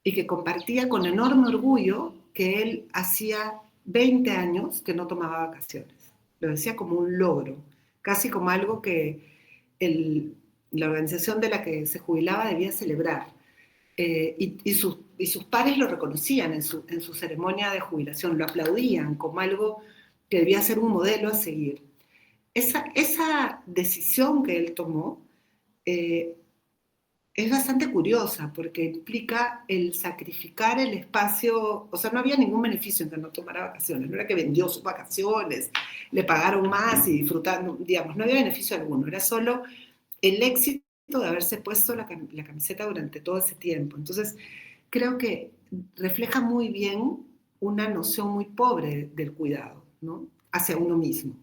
y que compartía con enorme orgullo que él hacía 20 años que no tomaba vacaciones. Lo decía como un logro, casi como algo que la organización de la que se jubilaba debía celebrar. Y sus pares lo reconocían en su ceremonia de jubilación, lo aplaudían como algo que debía ser un modelo a seguir. Esa decisión que él tomó es bastante curiosa porque implica el sacrificar el espacio, o sea, no había ningún beneficio en que no tomara vacaciones, no era que vendió sus vacaciones, le pagaron más y disfrutaron, digamos, no había beneficio alguno, era solo el éxito de haberse puesto la camiseta durante todo ese tiempo. Entonces, creo que refleja muy bien una noción muy pobre del cuidado, ¿no? Hacia uno mismo.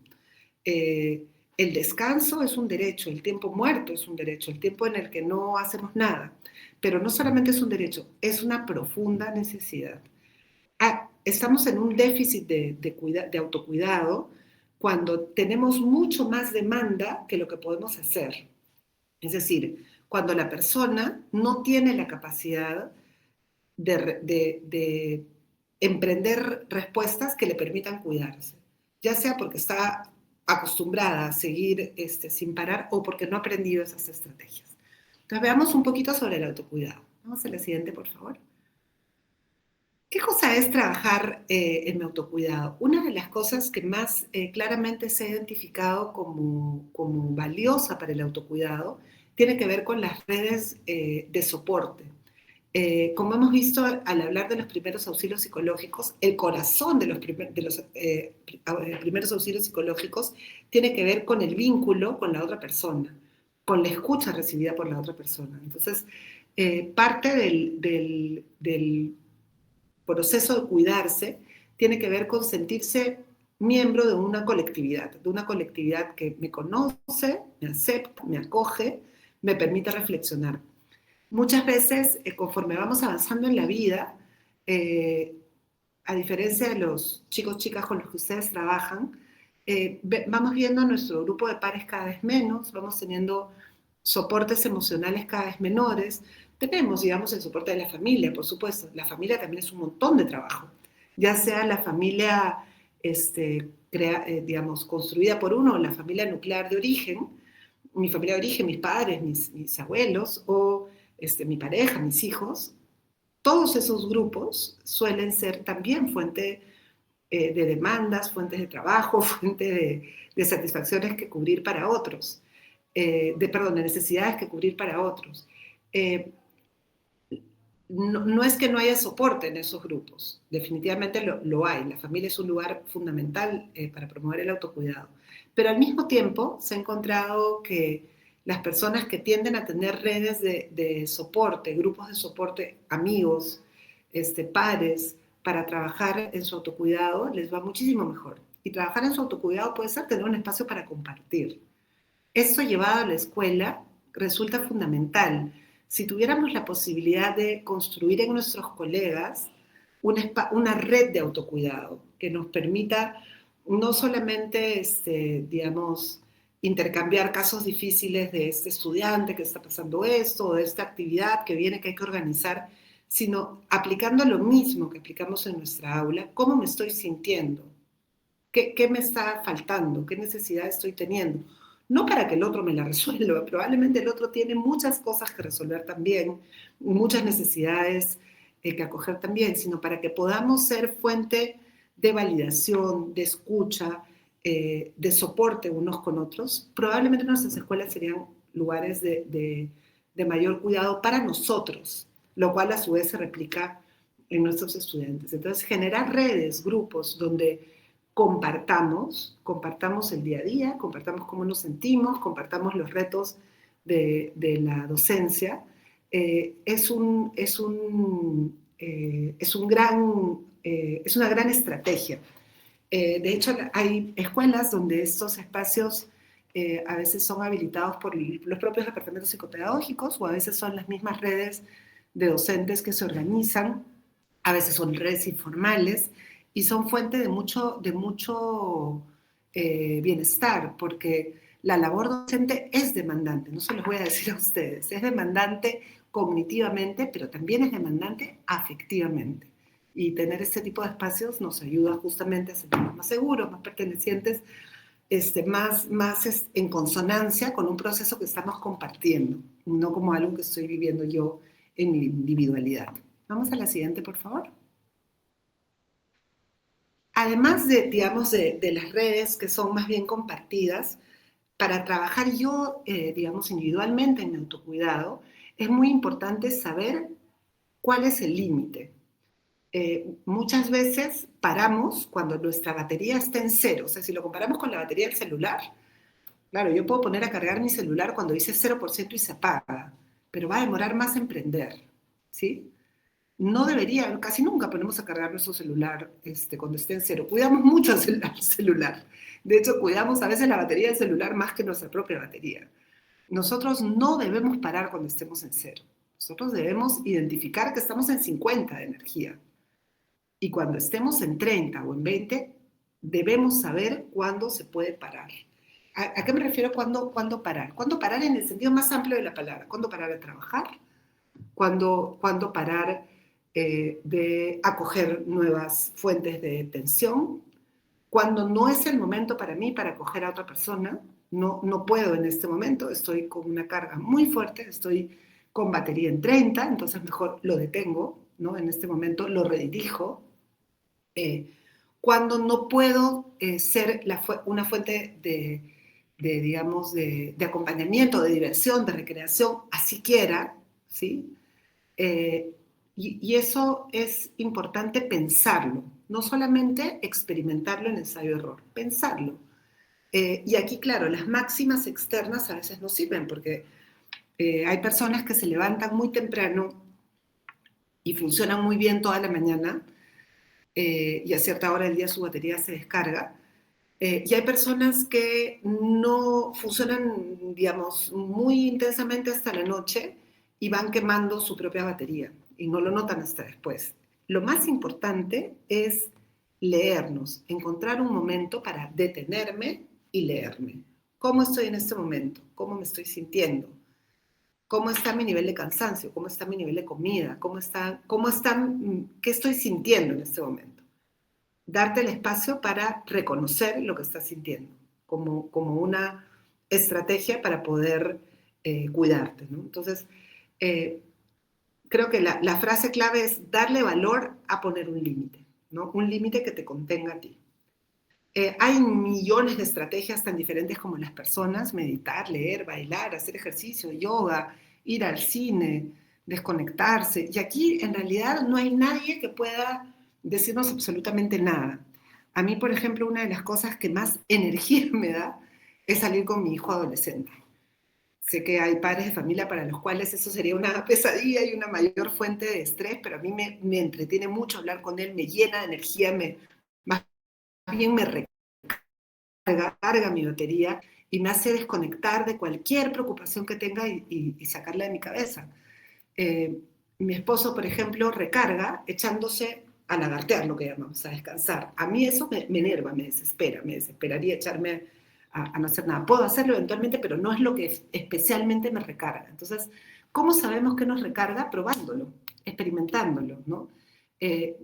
El descanso es un derecho, el tiempo muerto es un derecho, el tiempo en el que no hacemos nada. Pero no solamente es un derecho, es una profunda necesidad. Estamos en un déficit de autocuidado cuando tenemos mucho más demanda que lo que podemos hacer. Es decir, cuando la persona no tiene la capacidad de emprender respuestas que le permitan cuidarse, ya sea porque está acostumbrada a seguir sin parar o porque no ha aprendido esas estrategias. Entonces veamos un poquito sobre el autocuidado. Vamos a la siguiente, por favor. ¿Qué cosa es trabajar en mi autocuidado? Una de las cosas que más claramente se ha identificado como valiosa para el autocuidado tiene que ver con las redes de soporte. Como hemos visto al hablar de los primeros auxilios psicológicos, el corazón de los primeros auxilios psicológicos tiene que ver con el vínculo con la otra persona, con la escucha recibida por la otra persona. Entonces, Parte del proceso de cuidarse tiene que ver con sentirse miembro de una colectividad que me conoce, me acepta, me acoge, me permite reflexionar. Muchas veces, conforme vamos avanzando en la vida, a diferencia de los chicos, chicas con los que ustedes trabajan, vamos viendo a nuestro grupo de pares cada vez menos, vamos teniendo soportes emocionales cada vez menores. Tenemos, digamos, el soporte de la familia, por supuesto. La familia también es un montón de trabajo, ya sea la familia, digamos, construida por uno, o la familia nuclear de origen, mi familia de origen, mis padres, mis abuelos, o mi pareja, mis hijos. Todos esos grupos suelen ser también fuente de demandas, fuentes de trabajo, fuente de satisfacciones que cubrir para otros, de necesidades que cubrir para otros. No es que no haya soporte en esos grupos, definitivamente lo hay. La familia es un lugar fundamental para promover el autocuidado. Pero al mismo tiempo se ha encontrado que las personas que tienden a tener redes de soporte, grupos de soporte, amigos, pares, para trabajar en su autocuidado, les va muchísimo mejor. Y trabajar en su autocuidado puede ser tener un espacio para compartir. Esto llevado a la escuela resulta fundamental. Si tuviéramos la posibilidad de construir en nuestros colegas una red de autocuidado que nos permita no solamente, digamos, intercambiar casos difíciles de este estudiante que está pasando esto, o de esta actividad que viene que hay que organizar, sino aplicando lo mismo que aplicamos en nuestra aula, ¿cómo me estoy sintiendo? ¿Qué me está faltando? ¿Qué necesidad estoy teniendo? No para que el otro me la resuelva, probablemente el otro tiene muchas cosas que resolver también, muchas necesidades que acoger también, sino para que podamos ser fuente de validación, de escucha, de soporte unos con otros. Probablemente nuestras escuelas serían lugares de mayor cuidado para nosotros, lo cual a su vez se replica en nuestros estudiantes. Entonces, generar redes, grupos donde compartamos el día a día, compartamos cómo nos sentimos, compartamos los retos de la docencia, es una gran estrategia. De hecho, hay escuelas donde estos espacios a veces son habilitados por los propios departamentos psicopedagógicos, o a veces son las mismas redes de docentes que se organizan, a veces son redes informales, y son fuente de mucho bienestar, porque la labor docente es demandante, no se los voy a decir a ustedes, es demandante cognitivamente, pero también es demandante afectivamente. Y tener este tipo de espacios nos ayuda justamente a sentirnos más seguros, más pertenecientes, más en consonancia con un proceso que estamos compartiendo, no como algo que estoy viviendo yo en mi individualidad. Vamos a la siguiente, por favor. Además digamos, de las redes que son más bien compartidas, para trabajar yo, digamos, individualmente en mi autocuidado, es muy importante saber cuál es el límite. Muchas veces paramos cuando nuestra batería está en cero. O sea, si lo comparamos con la batería del celular, claro, yo puedo poner a cargar mi celular cuando dice 0% y se apaga, pero va a demorar más en prender, ¿sí? No debería, casi nunca ponemos a cargar nuestro celular cuando esté en cero. Cuidamos mucho el celular. De hecho, cuidamos a veces la batería del celular más que nuestra propia batería. Nosotros no debemos parar cuando estemos en cero. Nosotros debemos identificar que estamos en 50 de energía. Y cuando estemos en 30 o en 20, debemos saber cuándo se puede parar. ¿A qué me refiero cuándo parar? ¿Cuándo parar en el sentido más amplio de la palabra? ¿Cuándo parar de trabajar? ¿Cuándo parar de acoger nuevas fuentes de tensión? Cuando no es el momento para mí para acoger a otra persona, no puedo en este momento, estoy con una carga muy fuerte, estoy con batería en 30, entonces mejor lo detengo, ¿no? En este momento lo redirijo. Cuando no puedo ser una fuente digamos, de acompañamiento, de diversión, de recreación, así quiera, ¿sí? Y eso es importante pensarlo, no solamente experimentarlo en ensayo-error, pensarlo. Y aquí, claro, las máximas externas a veces no sirven, porque Hay personas que se levantan muy temprano y funcionan muy bien toda la mañana, y a cierta hora del día su batería se descarga. Y hay personas que no funcionan, digamos, muy intensamente hasta la noche y van quemando su propia batería y no lo notan hasta después. Lo más importante es leernos, encontrar un momento para detenerme y leerme. ¿Cómo estoy en este momento? ¿Cómo me estoy sintiendo? ¿Cómo está mi nivel de cansancio? ¿Cómo está mi nivel de comida? ¿Qué estoy sintiendo en este momento? Darte el espacio para reconocer lo que estás sintiendo, como una estrategia para poder cuidarte, ¿no? Entonces, eh, creo que la frase clave es darle valor a poner un límite, ¿no? Un límite que te contenga a ti. Hay millones de estrategias tan diferentes como las personas: meditar, leer, bailar, hacer ejercicio, yoga, ir al cine, desconectarse. Y aquí en realidad no hay nadie que pueda decirnos absolutamente nada. A mí, por ejemplo, una de las cosas que más energía me da es salir con mi hijo adolescente. Sé que hay padres de familia para los cuales eso sería una pesadilla y una mayor fuente de estrés, pero a mí me entretiene mucho hablar con él, me llena de energía, más bien me recarga mi batería y me hace desconectar de cualquier preocupación que tenga y sacarla de mi cabeza. Mi esposo, por ejemplo, recarga echándose a lagartear, lo que llamamos, a descansar. A mí eso me enerva, me desesperaría echarme a no hacer nada. Puedo hacerlo eventualmente, pero no es lo que especialmente me recarga. Entonces, ¿cómo sabemos que nos recarga? Probándolo, experimentándolo, ¿no?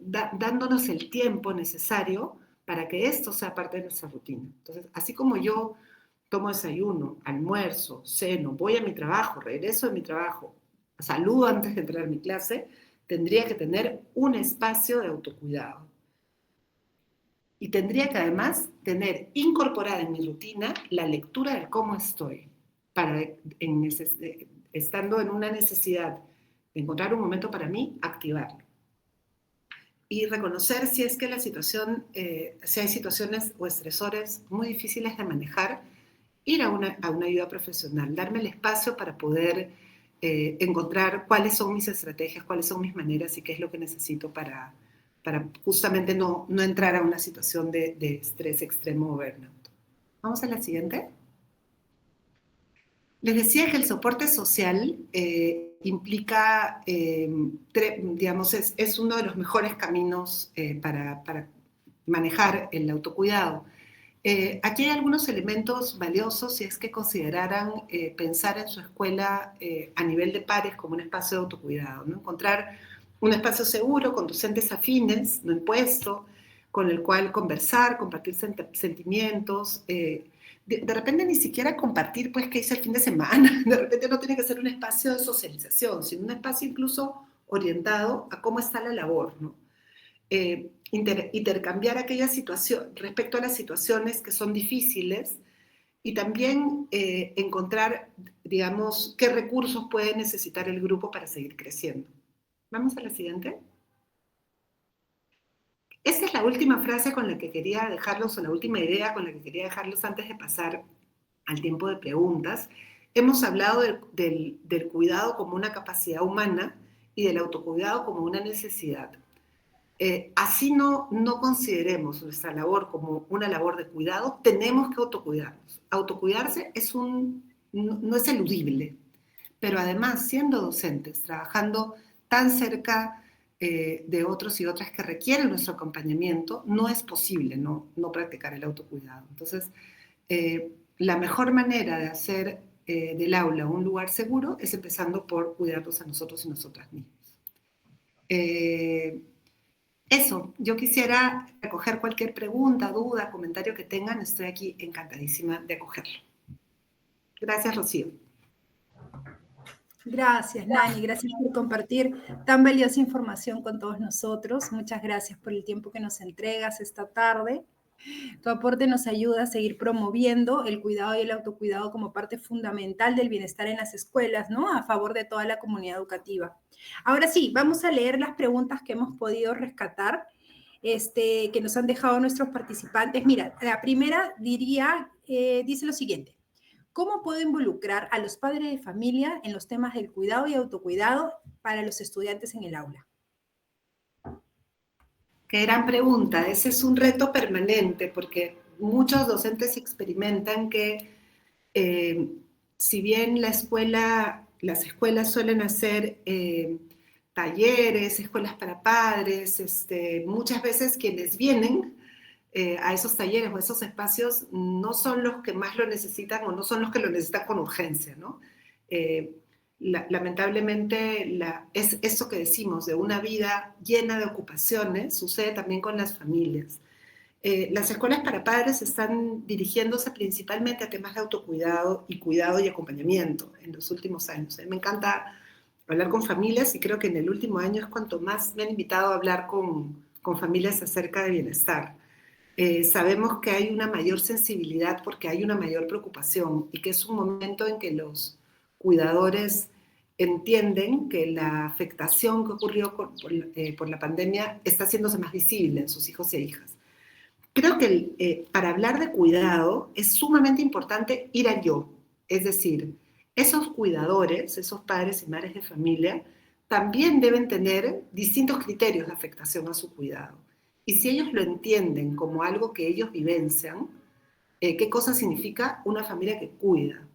Dándonos el tiempo necesario para que esto sea parte de nuestra rutina. Entonces, así como yo tomo desayuno, almuerzo, ceno, voy a mi trabajo, regreso de mi trabajo, saludo antes de entrar a mi clase, tendría que tener un espacio de autocuidado. Y tendría que además tener incorporada en mi rutina la lectura de cómo estoy, para, estando en una necesidad de encontrar un momento para mí, activarlo. Y reconocer si es que la situación, si hay situaciones o estresores muy difíciles de manejar, ir a una ayuda profesional, darme el espacio para poder encontrar cuáles son mis estrategias, cuáles son mis maneras y qué es lo que necesito para justamente no entrar a una situación de estrés extremo o burnout. Vamos a la siguiente. Les decía que el soporte social implica, digamos, es uno de los mejores caminos para manejar el autocuidado. Aquí hay algunos elementos valiosos si es que consideraran pensar en su escuela a nivel de pares como un espacio de autocuidado, ¿no? Encontrar un espacio seguro con docentes afines, no impuesto, con el cual conversar, compartir sentimientos, de repente ni siquiera compartir pues qué hice el fin de semana, de repente no tiene que ser un espacio de socialización, sino un espacio incluso orientado a cómo está la labor, ¿no? Intercambiar aquella situación respecto a las situaciones que son difíciles y también encontrar, digamos, qué recursos puede necesitar el grupo para seguir creciendo. Vamos a la siguiente. Esta es la última frase con la que quería dejarlos, o la última idea con la que quería dejarlos antes de pasar al tiempo de preguntas. Hemos hablado del cuidado como una capacidad humana y del autocuidado como una necesidad. Así no consideremos nuestra labor como una labor de cuidado, tenemos que autocuidarnos. Autocuidarse no es eludible, pero además, siendo docentes, trabajando tan cerca de otros y otras que requieren nuestro acompañamiento, no es posible no practicar el autocuidado. Entonces, la mejor manera de hacer del aula un lugar seguro es empezando por cuidarnos a nosotros y nosotras mismas. Eso, yo quisiera recoger cualquier pregunta, duda, comentario que tengan. Estoy aquí encantadísima de acogerlo. Gracias, Rocío. Gracias, Nani. Gracias por compartir tan valiosa información con todos nosotros. Muchas gracias por el tiempo que nos entregas esta tarde. Tu aporte nos ayuda a seguir promoviendo el cuidado y el autocuidado como parte fundamental del bienestar en las escuelas, ¿no? A favor de toda la comunidad educativa. Ahora sí, vamos a leer las preguntas que hemos podido rescatar, que nos han dejado nuestros participantes. Mira, la primera dice lo siguiente. ¿Cómo puedo involucrar a los padres de familia en los temas del cuidado y autocuidado para los estudiantes en el aula? Qué gran pregunta. Ese es un reto permanente porque muchos docentes experimentan que si bien las escuelas suelen hacer talleres, escuelas para padres, muchas veces quienes vienen a esos talleres o a esos espacios no son los que más lo necesitan o no son los que lo necesitan con urgencia, ¿no? Lamentablemente, es eso que decimos de una vida llena de ocupaciones sucede también con las familias. Las escuelas para padres están dirigiéndose principalmente a temas de autocuidado y cuidado y acompañamiento en los últimos años. Me encanta hablar con familias y creo que en el último año es cuanto más me han invitado a hablar con familias acerca de bienestar. Sabemos que hay una mayor sensibilidad porque hay una mayor preocupación y que es un momento en que los cuidadores entienden que la afectación que ocurrió por la pandemia está haciéndose más visible en sus hijos e hijas. Creo que para hablar de cuidado es sumamente importante ir al yo, es decir, esos cuidadores, esos padres y madres de familia, también deben tener distintos criterios de afectación a su cuidado. Y si ellos lo entienden como algo que ellos vivencian, ¿qué cosa significa una familia que cuida?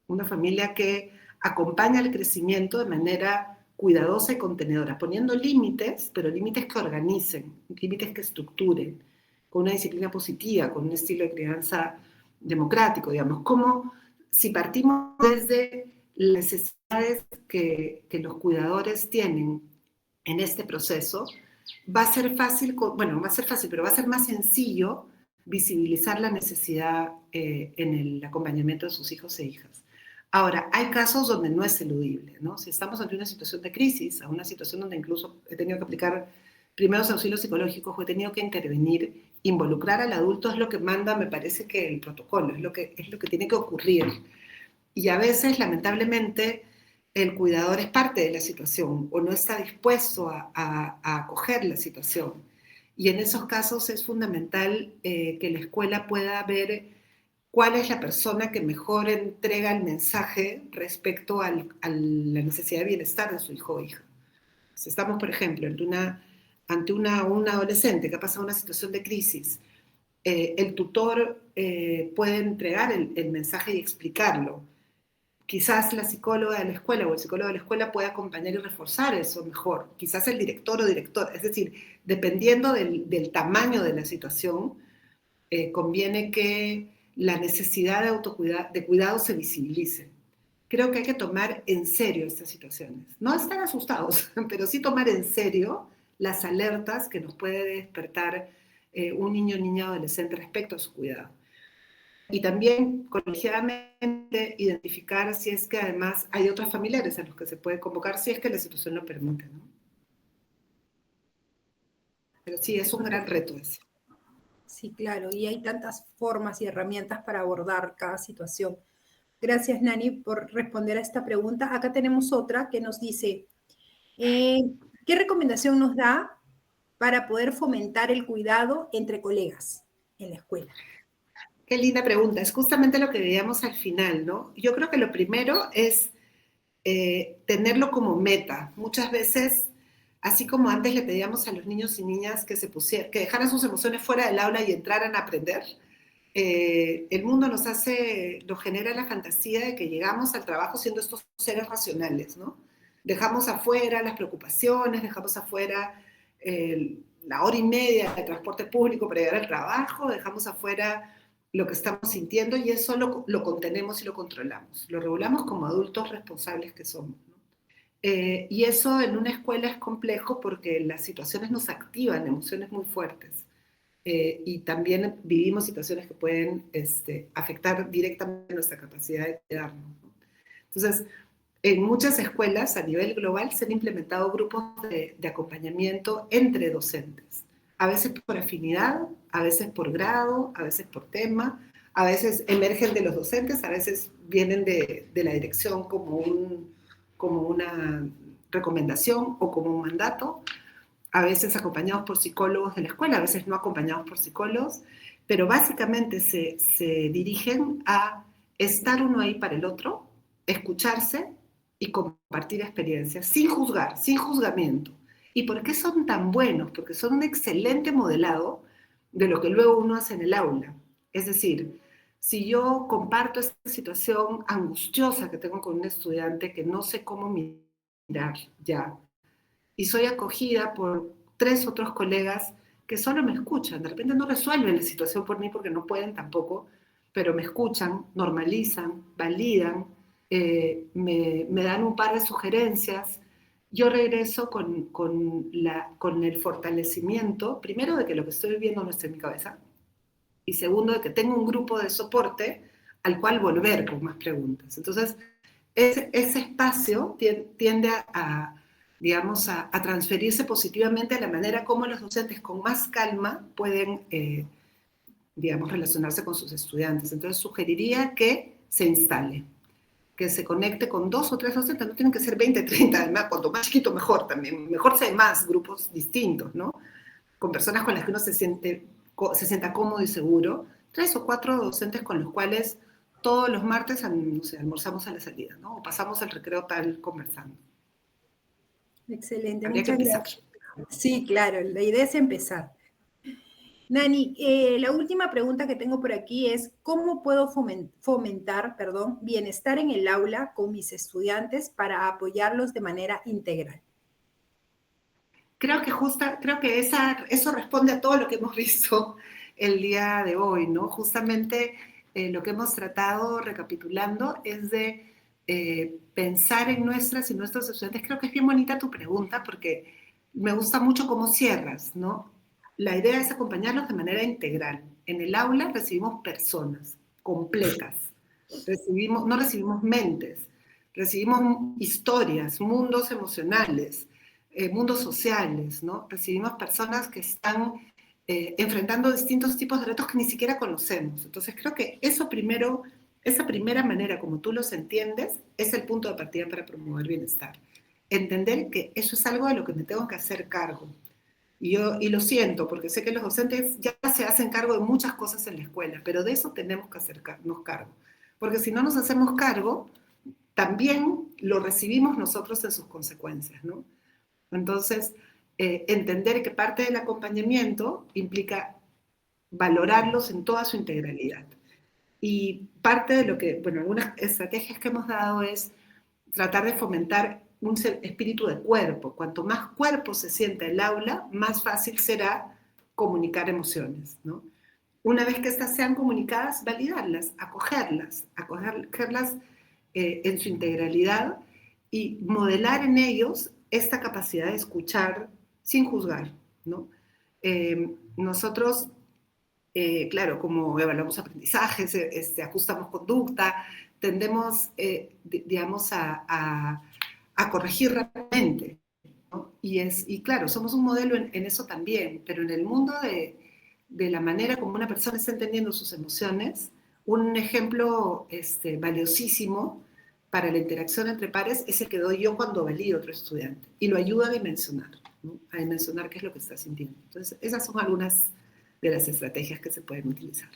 Una familia que acompaña el crecimiento de manera cuidadosa y contenedora, poniendo límites, pero límites que organicen, límites que estructuren, con una disciplina positiva, con un estilo de crianza democrático, digamos. Como si partimos desde las necesidades que los cuidadores tienen en este proceso, va a ser fácil, bueno, va a ser fácil, pero va a ser más sencillo visibilizar la necesidad en el acompañamiento de sus hijos e hijas. Ahora, hay casos donde no es eludible, ¿no? Si estamos ante una situación de crisis, a una situación donde incluso he tenido que aplicar primeros auxilios psicológicos o he tenido que intervenir, involucrar al adulto es lo que manda, me parece que el protocolo, es lo que tiene que ocurrir. Y a veces, lamentablemente, el cuidador es parte de la situación o no está dispuesto a acoger la situación. Y en esos casos es fundamental que la escuela pueda ver cuál es la persona que mejor entrega el mensaje respecto a la necesidad de bienestar de su hijo o hija. Si estamos, por ejemplo, ante un adolescente que ha pasado una situación de crisis, el tutor puede entregar el mensaje y explicarlo. Quizás la psicóloga de la escuela o el psicólogo de la escuela puede acompañar y reforzar eso mejor. Quizás el director o directora. Es decir, dependiendo del tamaño de la situación, conviene que la necesidad de cuidado se visibilice. Creo que hay que tomar en serio estas situaciones. No estar asustados, pero sí tomar en serio las alertas que nos puede despertar un niño, niña, adolescente respecto a su cuidado. Y también colegiadamente identificar si es que además hay otros familiares a los que se puede convocar si es que la situación lo permite, ¿no? Pero sí, es un gran reto ese. Sí, claro, y hay tantas formas y herramientas para abordar cada situación. Gracias, Nani, por responder a esta pregunta. Acá tenemos otra que nos dice, ¿qué recomendación nos da para poder fomentar el cuidado entre colegas en la escuela? Qué linda pregunta. Es justamente lo que veíamos al final, ¿no? Yo creo que lo primero es tenerlo como meta. Muchas veces, así como antes le pedíamos a los niños y niñas que dejaran sus emociones fuera del aula y entraran a aprender, el mundo nos genera la fantasía de que llegamos al trabajo siendo estos seres racionales, ¿no? Dejamos afuera las preocupaciones, dejamos afuera la hora y media de transporte público para llegar al trabajo, dejamos afuera lo que estamos sintiendo y eso lo contenemos y lo controlamos. Lo regulamos como adultos responsables que somos, ¿no? Y eso en una escuela es complejo porque las situaciones nos activan emociones muy fuertes. Y también vivimos situaciones que pueden afectar directamente nuestra capacidad de cuidarnos, ¿no? Entonces, en muchas escuelas a nivel global se han implementado grupos de acompañamiento entre docentes, a veces por afinidad, a veces por grado, a veces por tema, a veces emergen de los docentes, a veces vienen de la dirección como una recomendación o como un mandato, a veces acompañados por psicólogos de la escuela, a veces no acompañados por psicólogos, pero básicamente se dirigen a estar uno ahí para el otro, escucharse y compartir experiencias, sin juzgar, sin juzgamiento. ¿Y por qué son tan buenos? Porque son un excelente modelado de lo que luego uno hace en el aula. Es decir, si yo comparto esta situación angustiosa que tengo con un estudiante que no sé cómo mirar ya, y soy acogida por 3 otros colegas que solo me escuchan, de repente no resuelven la situación por mí porque no pueden tampoco, pero me escuchan, normalizan, validan, me dan un par de sugerencias, yo regreso con el fortalecimiento, primero de que lo que estoy viviendo no está en mi cabeza, y segundo de que tengo un grupo de soporte al cual volver con más preguntas. Entonces, ese espacio tiende digamos, a transferirse positivamente a la manera como los docentes con más calma pueden, digamos, relacionarse con sus estudiantes. Entonces, sugeriría que se instale, que se conecte con 2 o 3 docentes, no tienen que ser 20, 30, además, cuanto más chiquito mejor también, mejor si hay más grupos distintos, ¿no? Con personas con las que uno se sienta cómodo y seguro, 3 o 4 docentes con los cuales todos los martes, no sé, almorzamos a la salida, ¿no? O pasamos el recreo tal conversando. Excelente, Habría que muchas empezar. gracias. Sí, claro, la idea es empezar. Nani, la última pregunta que tengo por aquí es, ¿cómo puedo fomentar, bienestar en el aula con mis estudiantes para apoyarlos de manera integral? Creo que eso responde a todo lo que hemos visto el día de hoy, ¿no? Justamente lo que hemos tratado, recapitulando, es de pensar en nuestras y nuestros estudiantes. Creo que es bien bonita tu pregunta porque me gusta mucho cómo cierras, ¿no? La idea es acompañarlos de manera integral. En el aula recibimos personas completas, no recibimos mentes, recibimos historias, mundos emocionales, mundos sociales, ¿no? Recibimos personas que están enfrentando distintos tipos de retos que ni siquiera conocemos. Entonces creo que eso primero, esa primera manera como tú los entiendes, es el punto de partida para promover bienestar. Entender que eso es algo de lo que me tengo que hacer cargo. Y lo siento, porque sé que los docentes ya se hacen cargo de muchas cosas en la escuela, pero de eso tenemos que hacernos cargo. Porque si no nos hacemos cargo, también lo recibimos nosotros en sus consecuencias, ¿no? Entonces, entender que parte del acompañamiento implica valorarlos en toda su integralidad. Y parte de lo que, bueno, algunas estrategias que hemos dado es tratar de fomentar un espíritu de cuerpo. Cuanto más cuerpo se sienta el aula, más fácil será comunicar emociones, ¿no? Una vez que estas sean comunicadas, validarlas, acogerlas en su integralidad y modelar en ellos esta capacidad de escuchar sin juzgar, ¿no? Nosotros, claro, como evaluamos aprendizajes, ajustamos conducta, tendemos, digamos, a corregir rápidamente, ¿no? Y claro, somos un modelo en eso también, pero en el mundo de la manera como una persona está entendiendo sus emociones, un ejemplo valiosísimo para la interacción entre pares es el que doy yo cuando valido a otro estudiante y lo ayuda a dimensionar, ¿no? A dimensionar qué es lo que está sintiendo. Entonces, esas son algunas de las estrategias que se pueden utilizar.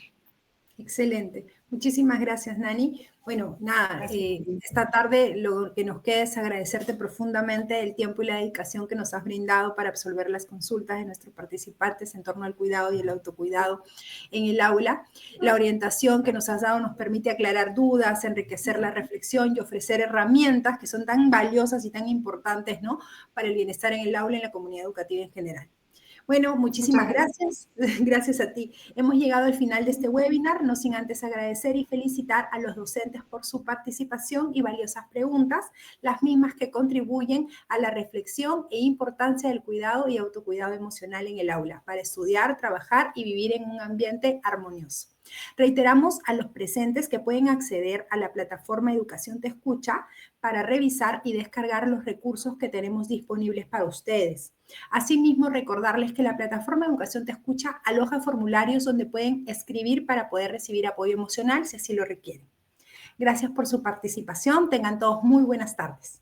Excelente. Muchísimas gracias, Nani. Bueno, nada, esta tarde lo que nos queda es agradecerte profundamente el tiempo y la dedicación que nos has brindado para absolver las consultas de nuestros participantes en torno al cuidado y el autocuidado en el aula. La orientación que nos has dado nos permite aclarar dudas, enriquecer la reflexión y ofrecer herramientas que son tan valiosas y tan importantes, ¿no?, para el bienestar en el aula y en la comunidad educativa en general. Bueno, muchísimas gracias. Gracias a ti. Hemos llegado al final de este webinar, no sin antes agradecer y felicitar a los docentes por su participación y valiosas preguntas, las mismas que contribuyen a la reflexión e importancia del cuidado y autocuidado emocional en el aula, para estudiar, trabajar y vivir en un ambiente armonioso. Reiteramos a los presentes que pueden acceder a la plataforma Educación Te Escucha para revisar y descargar los recursos que tenemos disponibles para ustedes. Asimismo, recordarles que la plataforma Educación Te Escucha aloja formularios donde pueden escribir para poder recibir apoyo emocional si así lo requieren. Gracias por su participación. Tengan todos muy buenas tardes.